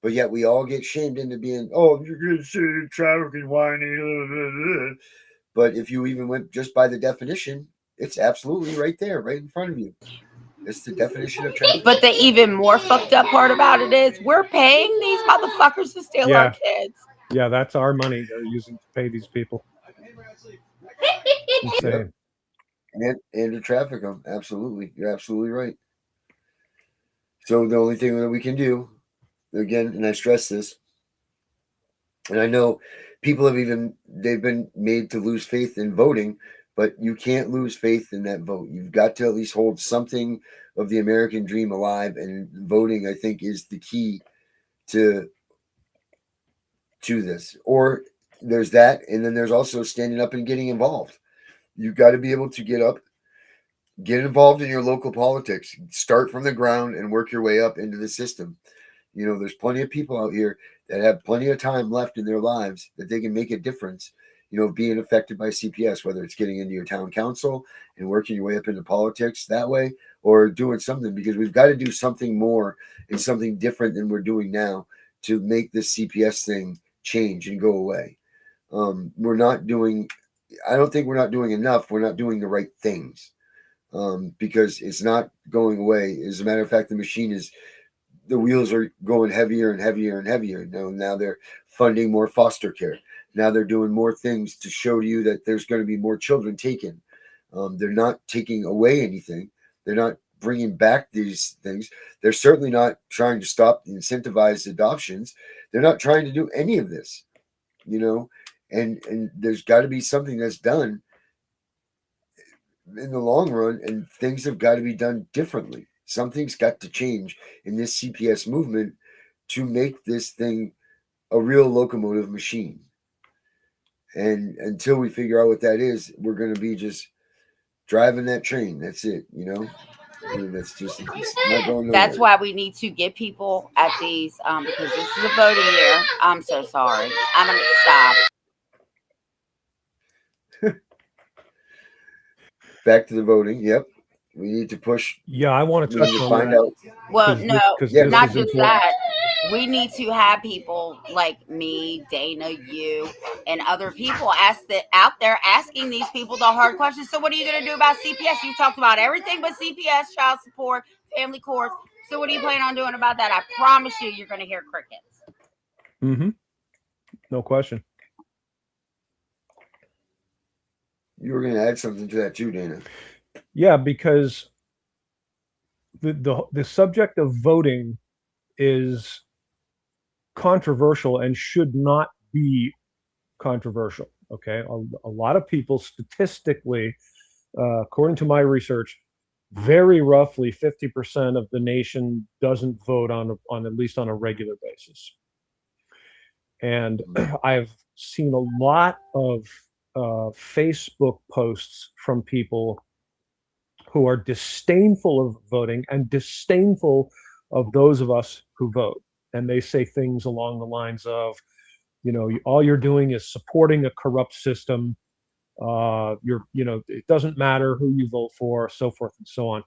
But yet we all get shamed into being, oh, you're going to say trafficking, whiny. But if you even went just by the definition, it's absolutely right there, right in front of you. It's the definition of trafficking. But the even more fucked up part about it is we're paying these motherfuckers to steal our kids. Yeah, that's our money they're using to pay these people. Insane. And to traffic them. Absolutely. You're absolutely right. So the only thing that we can do, again, and I stress this, and I know people they've been made to lose faith in voting, but you can't lose faith in that vote. You've got to at least hold something of the American dream alive, and voting, I think, is the key to this. Or there's that, and then there's also standing up and getting involved. You've got to be able to get up, get involved in your local politics, start from the ground and work your way up into the system. You know, there's plenty of people out here that have plenty of time left in their lives that they can make a difference, you know, being affected by CPS, whether it's getting into your town council and working your way up into politics that way, or doing something, because we've got to do something more and something different than we're doing now to make this CPS thing change and go away. I don't think we're not doing enough. We're not doing the right things because it's not going away. As a matter of fact, the wheels are going heavier and heavier and heavier. Now they're funding more foster care. Now they're doing more things to show you that there's going to be more children taken. They're not taking away anything. They're not bringing back these things. They're certainly not trying to stop the incentivized adoptions. They're not trying to do any of this, you know, and there's got to be something that's done in the long run, and things have got to be done differently. Something's got to change in this CPS movement to make this thing a real locomotive machine. And until we figure out what that is, we're going to be just driving that train. That's it, you know. And that's just it's not going nowhere. That's why we need to get people at these because this is a voting year. I'm so sorry. I'm gonna stop. Back to the voting. Yep, we need to push. Yeah, I want to touch on find that. out. Well, Cause no, this not is just important. that. We need to have people like me, Dana, you, and other people out there asking these people the hard questions. So what are you going to do about CPS? You talked about everything but CPS, child support, family courts. So what are you planning on doing about that? I promise you're going to hear crickets. Mm-hmm. No question. You were going to add something to that too, Dana. Yeah, because the subject of voting is controversial and should not be controversial. Okay, a lot of people statistically, according to my research, very roughly 50% of the nation doesn't vote on at least on a regular basis. And I've seen a lot of Facebook posts from people who are disdainful of voting and disdainful of those of us who vote. And they say things along the lines of, you know, all you're doing is supporting a corrupt system. It doesn't matter who you vote for, so forth and so on.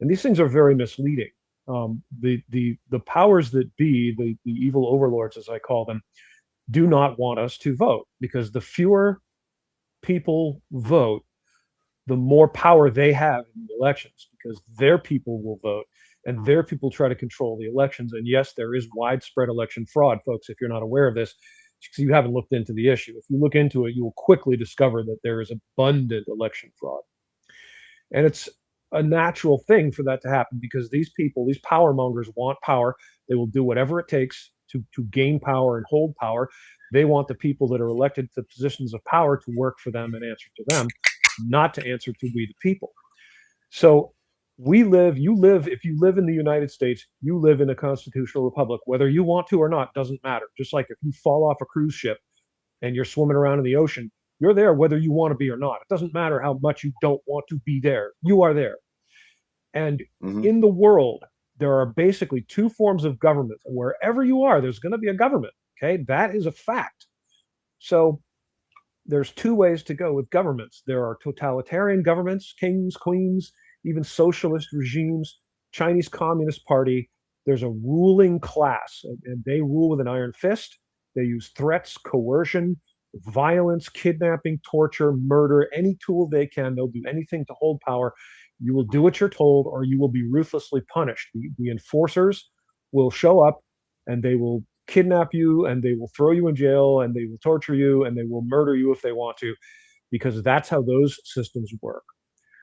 And these things are very misleading. The powers that be, the evil overlords, as I call them, do not want us to vote, because the fewer people vote, the more power they have in the elections, because their people will vote and their people try to control the elections. And yes, there is widespread election fraud, folks. If you're not aware of this, because you haven't looked into the issue. If you look into it, you will quickly discover that there is abundant election fraud. And it's a natural thing for that to happen, because these people, these power mongers, want power. They will do whatever it takes to gain power and hold power. They want the people that are elected to positions of power to work for them and answer to them, not to answer to we the people. So if you live in the United States, you live in a constitutional republic, whether you want to or not, doesn't matter. Just like if you fall off a cruise ship and you're swimming around in the ocean, you're there whether you want to be or not. It doesn't matter how much you don't want to be there. You are there. And in the world, there are basically two forms of government. Wherever you are, there's going to be a government. Okay, that is a fact. So there's two ways to go with governments. There are totalitarian governments, kings, queens, even socialist regimes, Chinese Communist Party. There's a ruling class, and they rule with an iron fist. They use threats, coercion, violence, kidnapping, torture, murder, any tool they can. They'll do anything to hold power. You will do what you're told, or you will be ruthlessly punished. The enforcers will show up, and they will kidnap you, and they will throw you in jail, and they will torture you, and they will murder you if they want to, because that's how those systems work.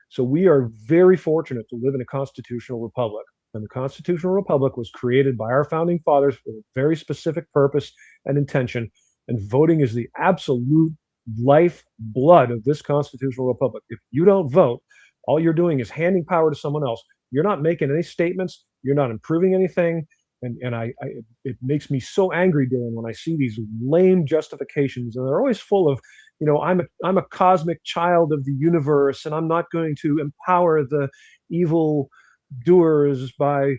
So we are very fortunate to live in a constitutional republic. And the constitutional republic was created by our founding fathers with a very specific purpose and intention. And voting is the absolute lifeblood of this constitutional republic. If you don't vote, all you're doing is handing power to someone else. You're not making any statements. You're not improving anything. And it makes me so angry, Dylan, when I see these lame justifications, and they're always full of, you know, I'm a cosmic child of the universe, and I'm not going to empower the evil doers by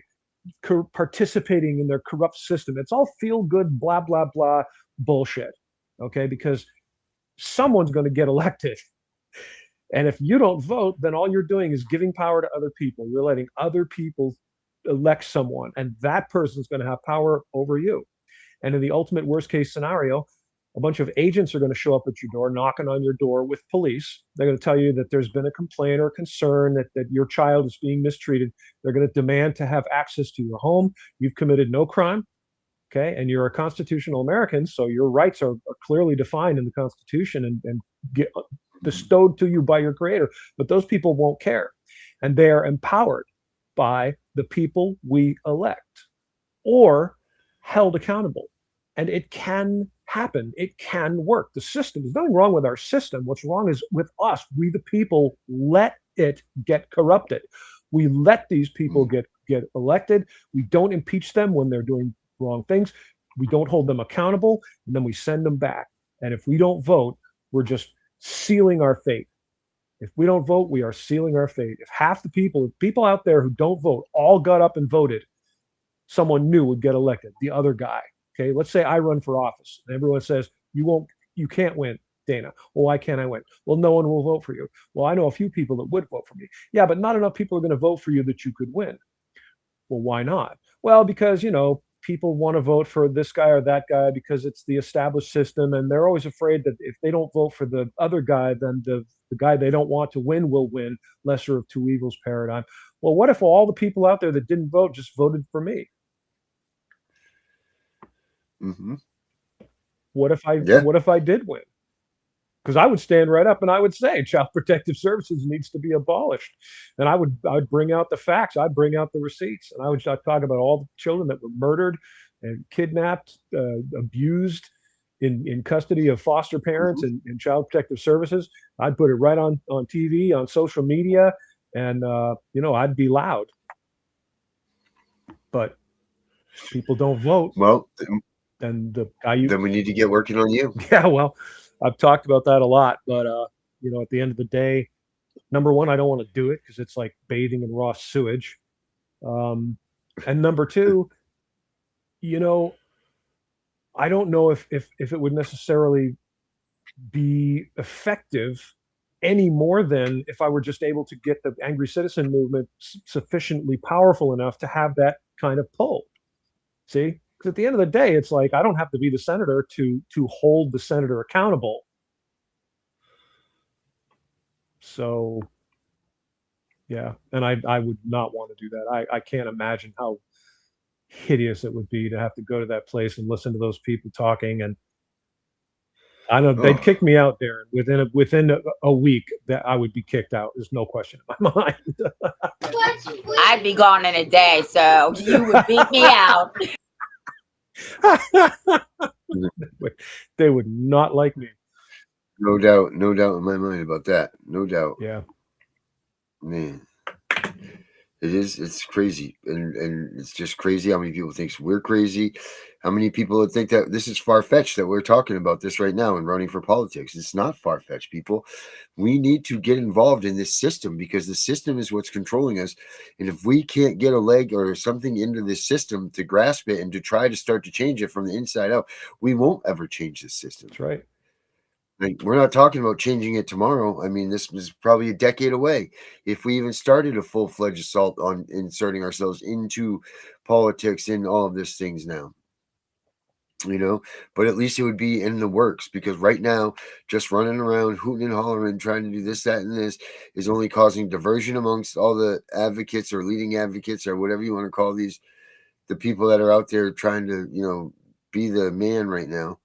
participating in their corrupt system. It's all feel good, blah, blah, blah bullshit. Okay, because someone's going to get elected. And if you don't vote, then all you're doing is giving power to other people. You're letting other people elect someone, and that person's going to have power over you. And in the ultimate worst case scenario, a bunch of agents are going to show up at your door, knocking on your door with police. They're going to tell you that there's been a complaint or concern that your child is being mistreated. They're going to demand to have access to your home. You've committed no crime. Okay, and you're a constitutional American, so your rights are clearly defined in the Constitution and get bestowed to you by your creator. But those people won't care. And they are empowered by the people we elect or held accountable. And it can happen. It can work. The system, there's nothing wrong with our system. What's wrong is with us. We, the people, let it get corrupted. We let these people get elected. We don't impeach them when they're doing wrong things. We don't hold them accountable, and then we send them back. And if we don't vote, we're just sealing our fate. If we don't vote, we are sealing our fate. If half the people out there who don't vote all got up and voted, someone new would get elected, the other guy. Okay, let's say I run for office and everyone says, you can't win, Dana. Well, why can't I win? Well, no one will vote for you. Well, I know a few people that would vote for me. Yeah, but not enough people are going to vote for you that you could win. Well, why not? Well, because, people want to vote for this guy or that guy because it's the established system, and they're always afraid that if they don't vote for the other guy, then the guy they don't want to win will win. Lesser of two evils paradigm. Well, what if all the people out there that didn't vote just voted for me? Mm-hmm. What if I did win? Because I would stand right up and I would say Child Protective Services needs to be abolished, and I would bring out the facts, I'd bring out the receipts, and I would talk about all the children that were murdered and kidnapped, abused in custody of foster parents and Child Protective Services. I'd put it right on TV, on social media, and I'd be loud. But people don't vote. Well, then we need to get working on you. Yeah, well, I've talked about that a lot, but at the end of the day, number one, I don't want to do it because it's like bathing in raw sewage. And number two, I don't know if it would necessarily be effective any more than if I were just able to get the angry citizen movement sufficiently powerful enough to have that kind of pull. See? Because at the end of the day, it's like I don't have to be the senator to hold the senator accountable. So, yeah, and I would not want to do that. I can't imagine how hideous it would be to have to go to that place and listen to those people talking. And I know they'd kick me out there. Within a week, that I would be kicked out. There's no question in my mind. I'd be gone in a day, so you would beat me out. They would not like me. No doubt in my mind about that. No doubt. Yeah. Man, it's crazy. And it's just crazy how many people think we're crazy. How many people think that this is far-fetched, that we're talking about this right now and running for politics. It's not far-fetched, people. We need to get involved in this system because the system is what's controlling us. And if we can't get a leg or something into this system to grasp it and to try to start to change it from the inside out, we won't ever change this system. That's right. Like, we're not talking about changing it tomorrow. I mean, this is probably a decade away. If we even started a full-fledged assault on inserting ourselves into politics and all of these things now. But at least it would be in the works, because right now, just running around, hooting and hollering, trying to do this, that, and this is only causing diversion amongst all the advocates or leading advocates or whatever you want to call these, the people that are out there trying to, be the man right now.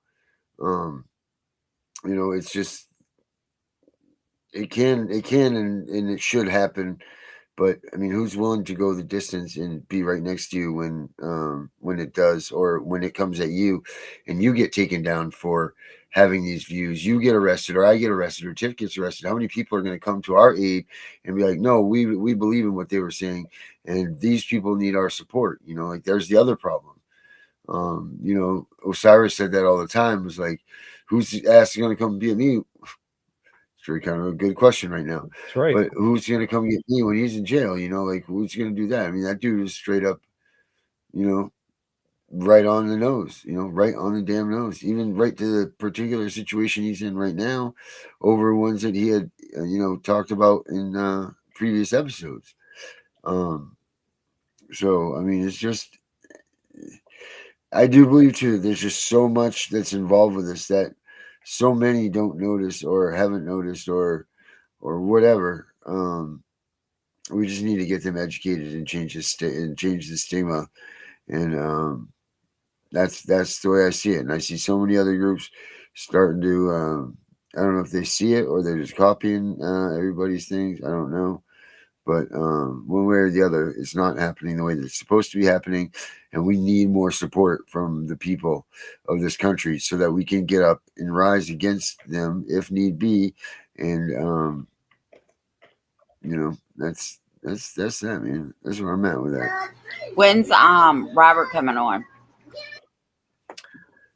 It's just, it can, and it should happen. But I mean, who's willing to go the distance and be right next to you when it does, or when it comes at you and you get taken down for having these views? You get arrested, or I get arrested, or Tiff gets arrested. How many people are going to come to our aid and be like, no, we believe in what they were saying, and these people need our support? Like, there's the other problem. Osiris said that all the time. It was like, who's ass going to come be at me? Kind of a good question right now. That's right. But who's going to come get me when he's in jail? Like, who's going to do that? I mean, that dude is straight up, right on the nose, right on the damn nose, even right to the particular situation he's in right now over ones that he had, talked about in previous episodes. So, I mean, it's just, I do believe too, there's just so much that's involved with this that so many don't notice or haven't noticed or whatever. We just need to get them educated and change the stigma. And that's the way I see it, and I see so many other groups starting to. I don't know if they see it or they're just copying everybody's things. I don't know. But one way or the other, it's not happening the way that it's supposed to be happening. And we need more support from the people of this country so that we can get up and rise against them if need be. And, that's that, man. That's where I'm at with that. When's Robert coming on?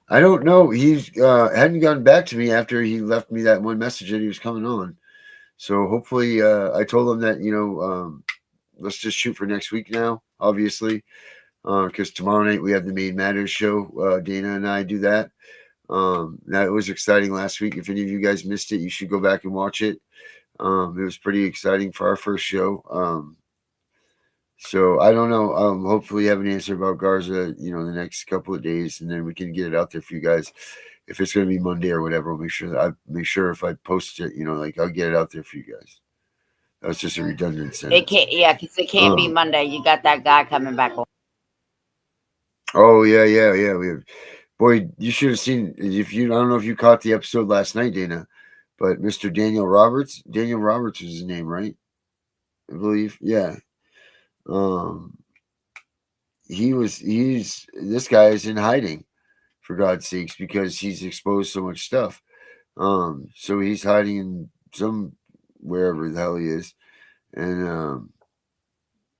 I don't know. He's hadn't gotten back to me after he left me that one message that he was coming on. So hopefully, I told him that, let's just shoot for next week now, obviously, because tomorrow night we have the Main Matters show. Dana and I do that. That was exciting last week. If any of you guys missed it, you should go back and watch it. It was pretty exciting for our first show. So I don't know. Hopefully, have an answer about Garza, the next couple of days, and then we can get it out there for you guys. If it's going to be Monday or whatever, I'll make sure if I post it, I'll get it out there for you guys. That's just a redundant sentence. It can't, yeah, because it can't be Monday. You got that guy coming back on. Oh yeah. We have, boy, you should have seen. I don't know if you caught the episode last night, Dana, but Mr. Daniel Roberts was his name, right? I believe, yeah. This guy is in hiding, for God's sakes, because he's exposed so much stuff. So he's hiding in wherever the hell he is, and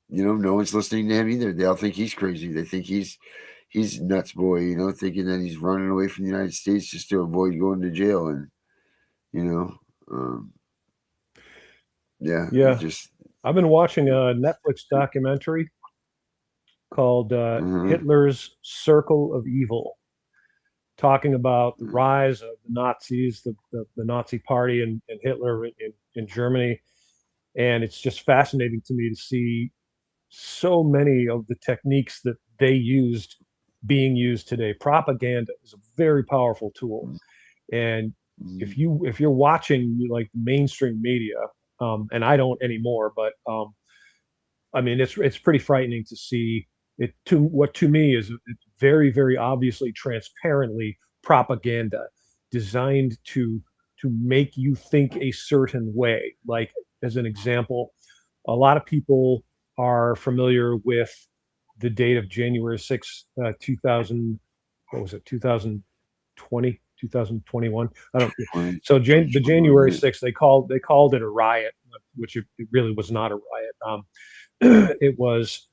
no one's listening to him either. They all think he's crazy. They think he's nuts, boy. Thinking that he's running away from the United States just to avoid going to jail, and yeah. I've been watching a Netflix documentary called Hitler's Circle of Evil, talking about the rise of the Nazis, the Nazi Party, and Hitler in Germany. And it's just fascinating to me to see so many of the techniques that they used being used today. Propaganda is a very powerful tool. And if you're watching like mainstream media, and I don't anymore, but I mean, it's pretty frightening to see it. To me is very, very obviously, transparently propaganda designed to make you think a certain way. Like, as an example, a lot of people are familiar with the date of January 6th, 2000. What was it? 2020, 2021. I don't. So the January 6th, they called it a riot, which it really was not a riot. It was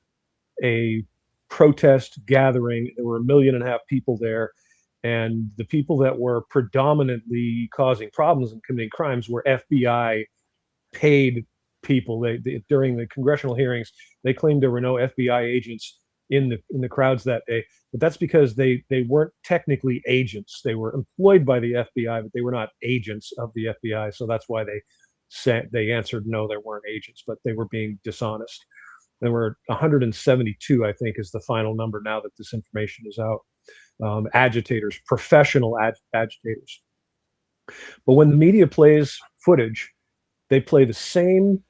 a protest gathering. There were 1.5 million people there, and the people that were predominantly causing problems and committing crimes were FBI paid people. They during the congressional hearings, they claimed there were no FBI agents in the crowds that day, but that's because they weren't technically agents. They were employed by the FBI, but they were not agents of the FBI. So that's why they answered no, they weren't agents, but they were being dishonest. There were 172, I think, is the final number now that this information is out. Agitators, professional agitators. But when the media plays footage, they play the same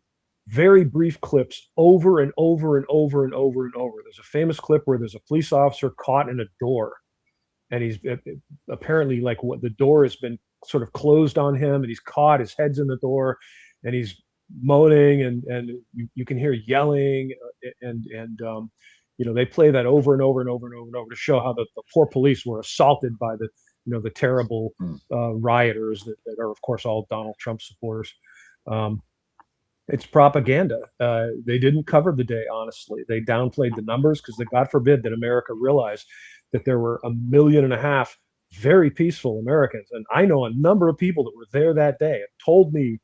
very brief clips over and over and over and over and over. There's a famous clip where there's a police officer caught in a door, and he's apparently, like, what, the door has been sort of closed on him, and he's caught, his head's in the door, and he's moaning, and you can hear yelling, and they play that over and over and over and over and over to show how the poor police were assaulted by the terrible rioters that are, of course, all Donald Trump supporters. It's propaganda. They didn't cover the day, honestly. They downplayed the numbers because, God forbid, that America realized that there were 1.5 million very peaceful Americans. And I know a number of people that were there that day and told me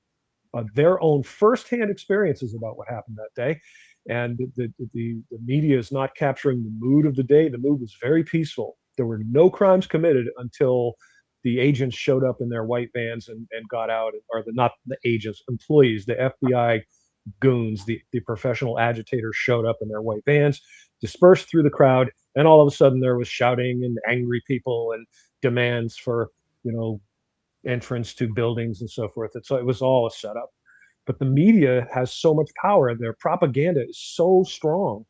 their own firsthand experiences about what happened that day. And the media is not capturing the mood of the day. The mood was very peaceful. There were no crimes committed until the agents showed up in their white vans and got out, or not the agents, employees, the FBI goons, the professional agitators showed up in their white vans, dispersed through the crowd, and all of a sudden there was shouting and angry people and demands for, entrance to buildings and so forth. And so it was all a setup. But the media has so much power, and their propaganda is so strong.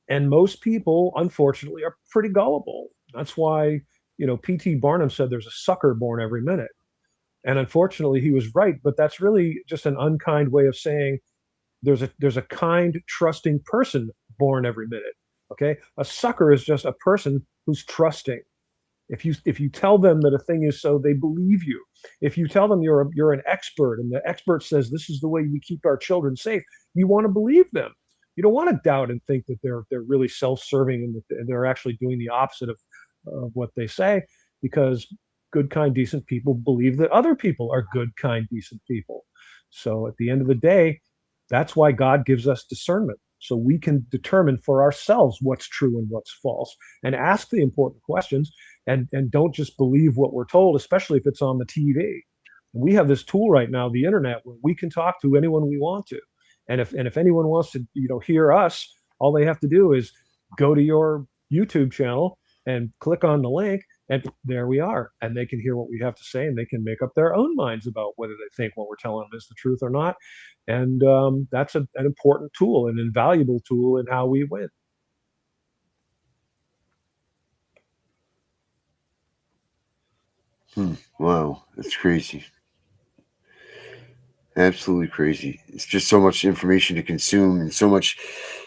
And most people, unfortunately, are pretty gullible. That's why, P.T. Barnum said there's a sucker born every minute. And unfortunately, he was right. But that's really just an unkind way of saying there's a kind, trusting person born every minute. Okay, a sucker is just a person who's trusting. If you tell them that a thing is so, they believe you. If you tell them you're an expert and the expert says this is the way we keep our children safe, you want to believe them. You don't want to doubt and think that they're really self-serving and that they're actually doing the opposite of what they say, because good, kind, decent people believe that other people are good, kind, decent people. So at the end of the day, that's why God gives us discernment, so we can determine for ourselves what's true and what's false, and ask the important questions, and don't just believe what we're told, especially if it's on the TV. We have this tool right now, the internet, where we can talk to anyone we want to, and if anyone wants to hear us, all they have to do is go to your YouTube channel and click on the link, and there we are, and they can hear what we have to say, and they can make up their own minds about whether they think what we're telling them is the truth or not. And that's an important tool, an invaluable tool in how we win. Wow, that's crazy. Absolutely crazy. It's just so much information to consume and so much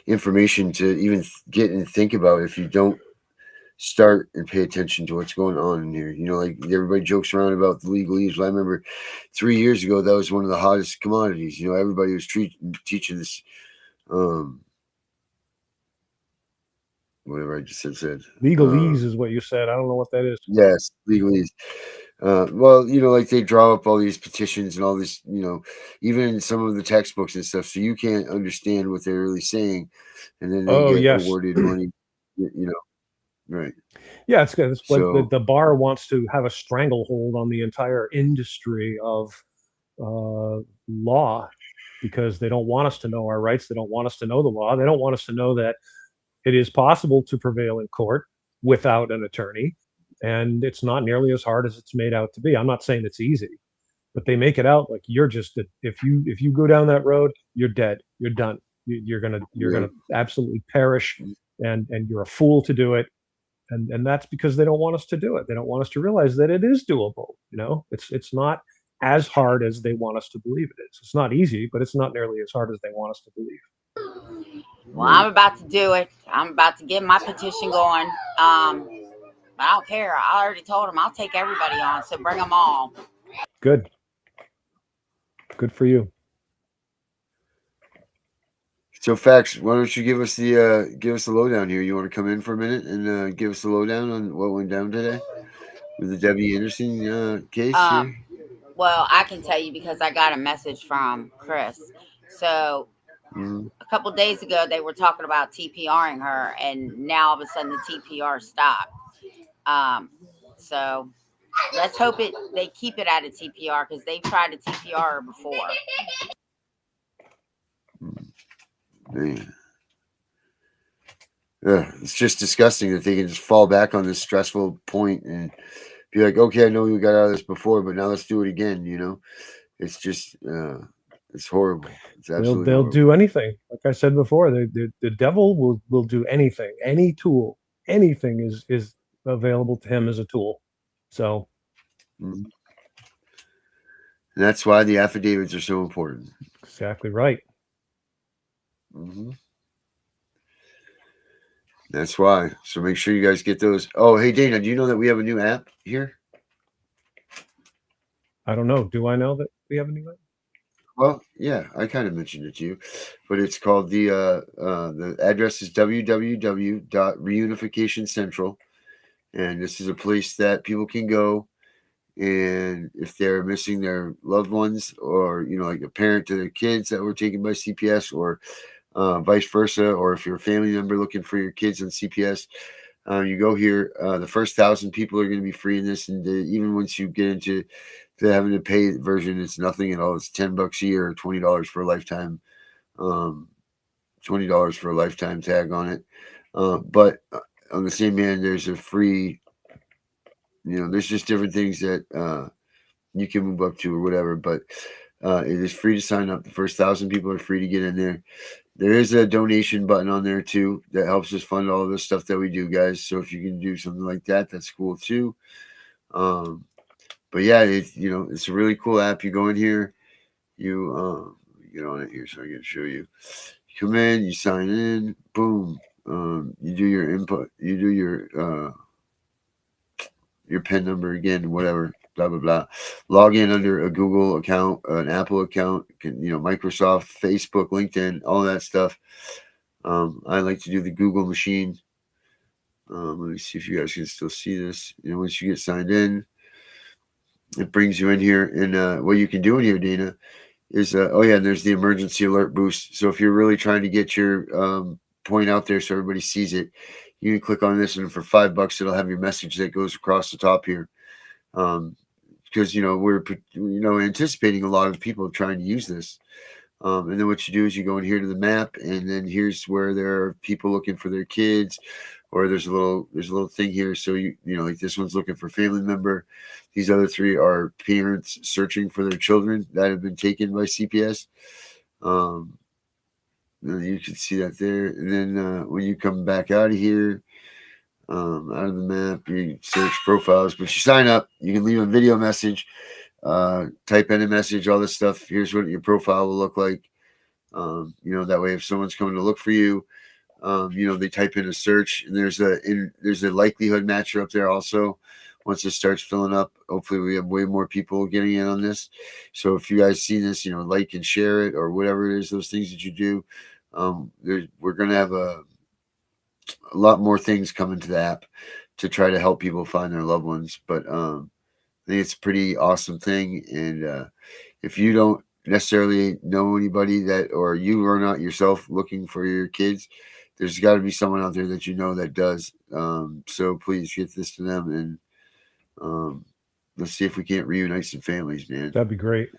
information to even get and think about if you don't start and pay attention to what's going on in here. Like everybody jokes around about the legalese. Well, I remember 3 years ago, that was one of the hottest commodities. Everybody was teaching this, whatever I just said. Legalese is what you said. I don't know what that is. Yes, legalese. Well, like they draw up all these petitions and all this, even in some of the textbooks and stuff, so you can't understand what they're really saying, and then they get yes. awarded money, right? Yeah, it's good. It's like So, the bar wants to have a stranglehold on the entire industry of law, because they don't want us to know our rights. They don't want us to know the law. They don't want us to know that it is possible to prevail in court without an attorney, and it's not nearly as hard as it's made out to be. I'm not saying it's easy, but they make it out like you're just if you go down that road, you're dead. You're done. You're gonna absolutely perish, and you're a fool to do it. And that's because they don't want us to do it. They don't want us to realize that it is doable. It's not as hard as they want us to believe it is. It's not easy, but it's not nearly as hard as they want us to believe. Well, I'm about to do it. I'm about to get my petition going. I don't care. I already told them I'll take everybody on, so bring them all. Good for you. So, Fax, why don't you give us the lowdown here? You want to come in for a minute and give us the lowdown on what went down today with the Debbie Anderson case here? Well, I can tell you because I got a message from Chris. So a couple days ago, they were talking about TPRing her, and now all of a sudden the TPR stopped. So let's hope they keep it at a TPR, because they tried to TPR her before. Man. Yeah, it's just disgusting that they can just fall back on this stressful point and be like, okay, I know we got out of this before, but now let's do it again. It's just it's horrible. It's absolutely they'll horrible. do anything. Like I said before, the devil will do anything. Any tool, anything is available to him as a tool. So and that's why the affidavits are so important. Exactly right. That's why. So make sure you guys get those. Oh, hey, Dana, do you know that we have a new app here? I don't know. Do I know that we have a new app? Well, yeah, I kind of mentioned it to you, but it's called the address is www.reunification.central, and this is a place that people can go, and if they're missing their loved ones, or like a parent to their kids that were taken by CPS, or vice versa, or if you're a family member looking for your kids on CPS, you go here. The first 1,000 people are going to be free in this, and even once you get into the having to pay version, it's nothing at all. It's $10 a year, or $20 for a lifetime, $20 for a lifetime tag on it. But on the same hand, there's a free, there's just different things that you can move up to or whatever. But it is free to sign up. The first 1,000 people are free to get in there. there is a donation button on there too that helps us fund all of the stuff that we do, guys. So if you can do something like that, that's cool too. But yeah, it's a really cool app. You go in here, you get on it here so I can show you. You come in, you sign in, boom. You do your input, you do your PIN number again, whatever, blah blah blah. Log in under a Google account, an Apple account, Microsoft, Facebook, LinkedIn, all that stuff. I like to do the Google machine. Let me see if you guys can still see this. Once you get signed in, it brings you in here, and what you can do in here, Dana, is there's the emergency alert boost. So if you're really trying to get your point out there so everybody sees it, you can click on this, and for $5 it'll have your message that goes across the top here. Because we're anticipating a lot of people trying to use this. And then what you do is you go in here to the map, and then here's where there are people looking for their kids, or there's a little thing here. So like this one's looking for family member. These other three are parents searching for their children that have been taken by CPS. You can see that there. And then when you come back out of here, out of the map, you search profiles, but you sign up. You can leave a video message, type in a message, all this stuff. Here's what your profile will look like. That way, if someone's coming to look for you, they type in a search, and there's a likelihood matcher up there also. Once it starts filling up, hopefully we have way more people getting in on this. So if you guys see this, like and share it, or whatever it is, those things that you do. We're going to have a lot more things coming to the app to try to help people find their loved ones. But I think it's a pretty awesome thing. And if you don't necessarily know anybody or you are not yourself looking for your kids, there's got to be someone out there that that does. So please get this to them, and let's see if we can't reunite some families, man. That'd be great.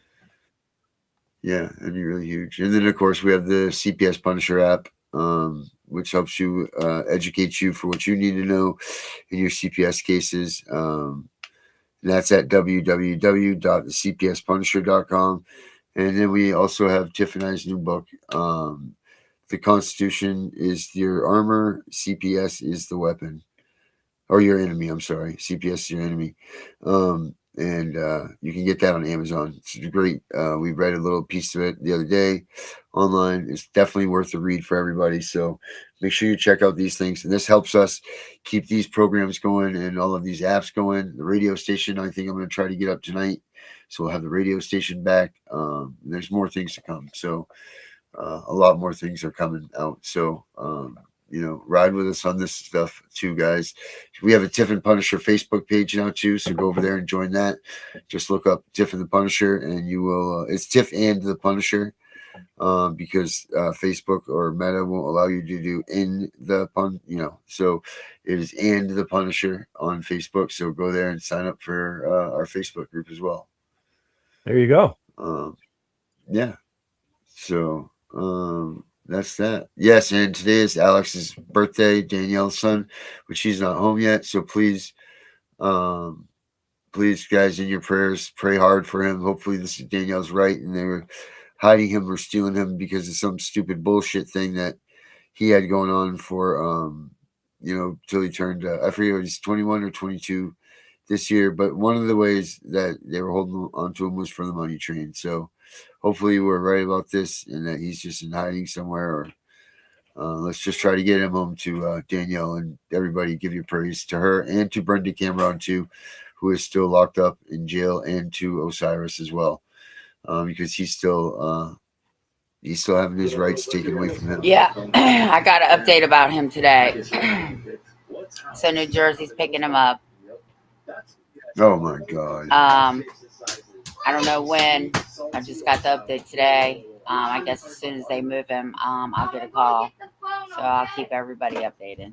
Yeah, that'd be really huge. And then, of course, we have the CPS Punisher app, which helps you educate you for what you need to know in your CPS cases. And that's at www.thecpspunisher.com. And then we also have Tiff and I's new book. The Constitution is your armor. CPS is the weapon. Or your enemy, I'm sorry. CPS is your enemy. And you can get that on Amazon. It's great. We read a little piece of it the other day online. It's definitely worth a read for everybody. So make sure you check out these things. And this helps us keep these programs going and all of these apps going. The radio station, I think I'm going to try to get up tonight. So we'll have the radio station back. There's more things to come. So a lot more things are coming out. So, ride with us on this stuff too, guys. We have a Tiff and Punisher Facebook page now too, so go over there and join that. Just look up Tiff and the Punisher, and you will. It's Tiff and the Punisher, because Facebook or Meta won't allow you to do in the pun. So it is and the Punisher on Facebook. So go there and sign up for our Facebook group as well. There you go. Yeah. So. That's that. Yes, and today is Alex's birthday, Danielle's son, but she's not home yet. So please, guys, in your prayers, pray hard for him. Hopefully, this is Danielle's right, and they were hiding him or stealing him because of some stupid bullshit thing that he had going on for, till he turned. I forget what he's 21 or 22 this year. But one of the ways that they were holding onto him was for the money train. So. Hopefully we're right about this and that he's just in hiding somewhere, or let's just try to get him home to Danielle, and everybody give your praise to her and to Brenda Cameron too, who is still locked up in jail, and to Osiris as well, because he's still having his rights taken away from him. Yeah, I got an update about him today. So New Jersey's picking him up. Oh my God. I don't know when. I just got the update today. I guess as soon as they move him, I'll get a call. So I'll keep everybody updated.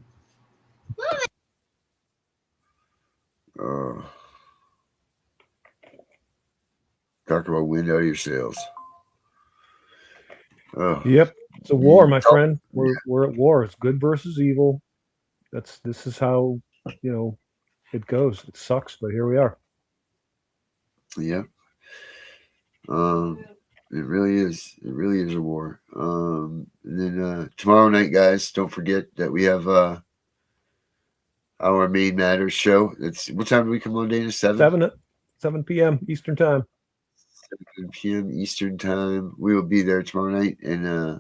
Talk about wind out of your sails. Yep, it's a war, my friend. We're at war. It's good versus evil. This is how it goes. It sucks, but here we are. Yeah. It really is. It really is a war. And then tomorrow night, guys, don't forget that we have our Main Matters show. It's what time do we come on, Dana? 7 p.m. Eastern time. 7 p.m. Eastern time. We will be there tomorrow night, and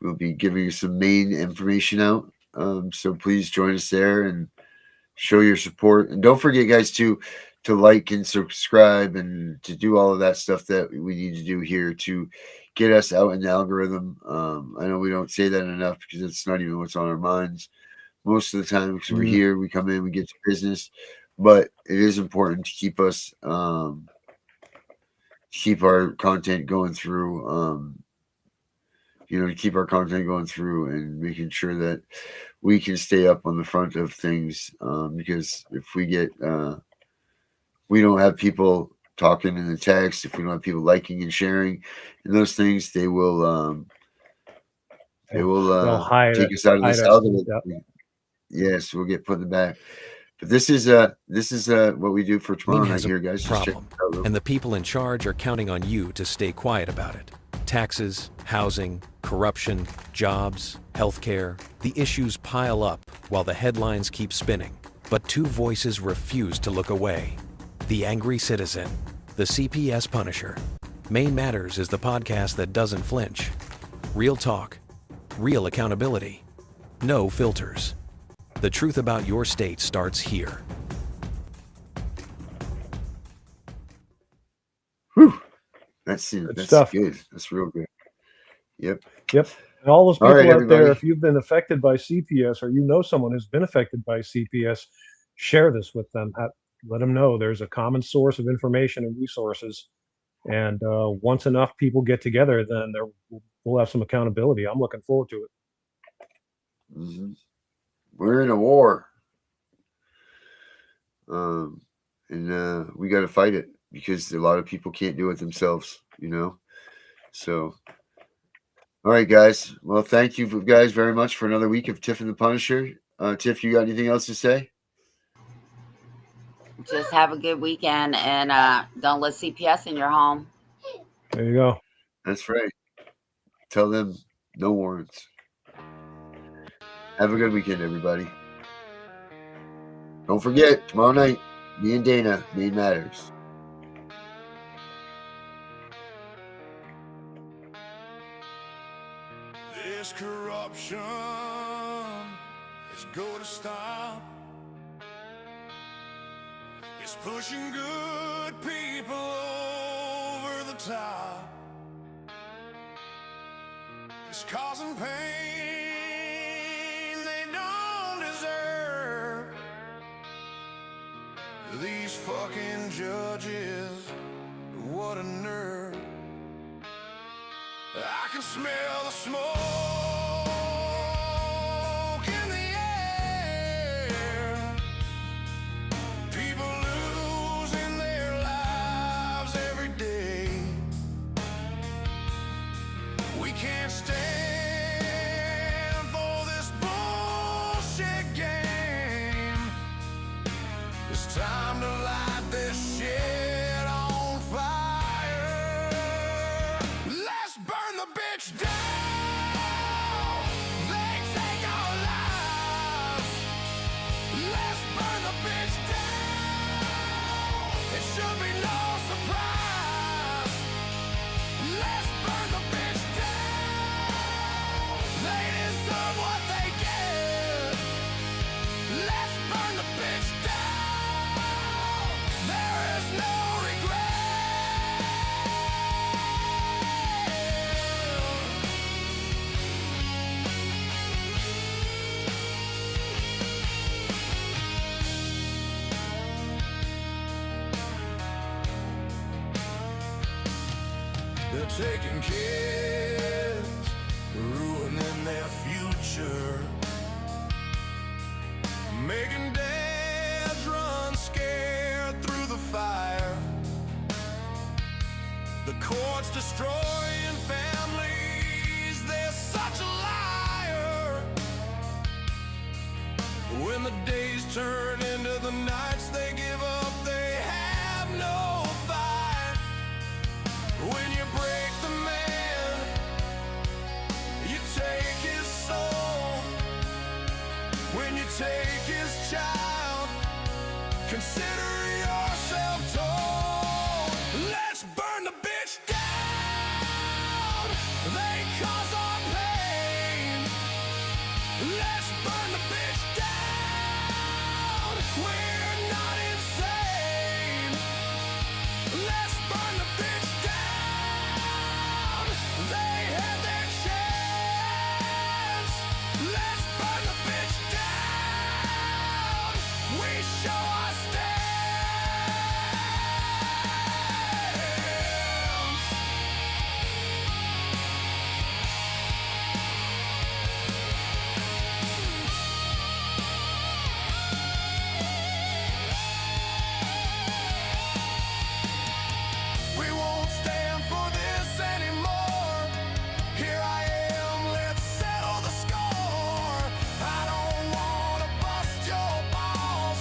we'll be giving you some main information out. So please join us there and show your support. And don't forget, guys, to like and subscribe and to do all of that stuff that we need to do here to get us out in the algorithm. I know we don't say that enough because it's not even what's on our minds most of the time, because we're here, we come in, we get to business, but it is important to keep us keep our content going through, to keep our content going through and making sure that we can stay up on the front of things, because if we get we don't have people talking in the text, if we don't have people liking and sharing and those things, they will take us out of this algorithm. Yep. Yes, we'll get put in the back. But this is what we do for tomorrow night here, guys. Problem, and the people in charge are counting on you to stay quiet about it. Taxes, housing, corruption, jobs, healthcare. The issues pile up while the headlines keep spinning. But two voices refuse to look away. The Angry Citizen, the CPS Punisher. Main Matters is the podcast that doesn't flinch. Real talk, real accountability, no filters. The truth about your state starts here. Whew. That's stuff. Good. That's real good. Yep. And all those people out everybody. there, if you've been affected by CPS or you know someone who's been affected by CPS, share this with them. Let them know there's a common source of information and resources. And once enough people get together, then we'll have some accountability. I'm looking forward to it. Mm-hmm. We're in a war. And we got to fight it because a lot of people can't do it themselves, So, all right, guys. Well, thank you guys very much for another week of Tiff and the Punisher. Tiff, you got anything else to say? Just have a good weekend and don't let CPS in your home. There you go. That's right. Tell them no warrants. Have a good weekend, everybody. Don't forget, tomorrow night, me and Dana, Main Matters. This corruption is going to stop. It's pushing good people over the top. It's causing pain they don't deserve. These fucking judges, what a nerve. I can smell the smoke in the air. People losing their lives every day. We can't stand for this bullshit game. It's time to light this shit on fire. Let's burn the bitch down. They take our lives. Let's burn the bitch down. It should be no surprise. Let's burn the bitch down. They deserve what they get. Let's burn the bitch down. There is no regret. They're taking kids, ruining their future, making dads run scared through the fire. The court's destroying families, they're such a liar. When the days turn into the nights, they give up, they have no fight. When you break Consider yourself told. Let's burn the bitch down. They cause our pain. Let's burn the bitch down. We're not insane. Let's burn the bitch down. They had their chance. Let's burn the bitch down. We show our stance. We won't stand for this anymore. Here I am, let's settle the score. I don't wanna bust your balls.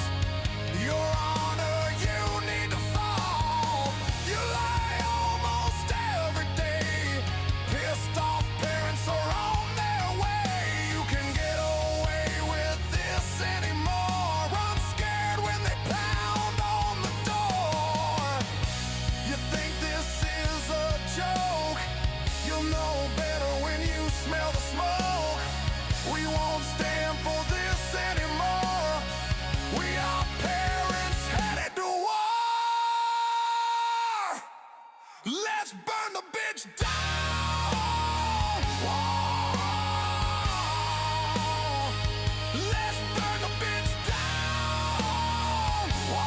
Your Honor, you need to fall. You lie almost every day. Pissed off parents are on their way. You can get away with this anymore. I'm scared when they pound on the door. You think this is a joke? You'll know better when you smell the smoke. We won't stand for this anymore. We are parents headed to war. Let's burn the bitch down. Whoa. Let's burn the bitch down. Whoa.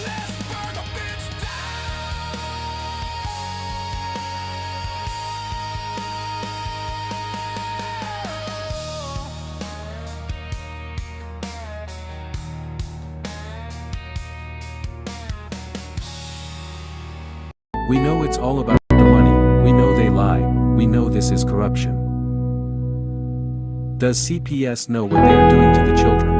Let's burn the bitch We know it's all about the money. We know they lie. We know this is corruption. Does CPS know what they are doing to the children?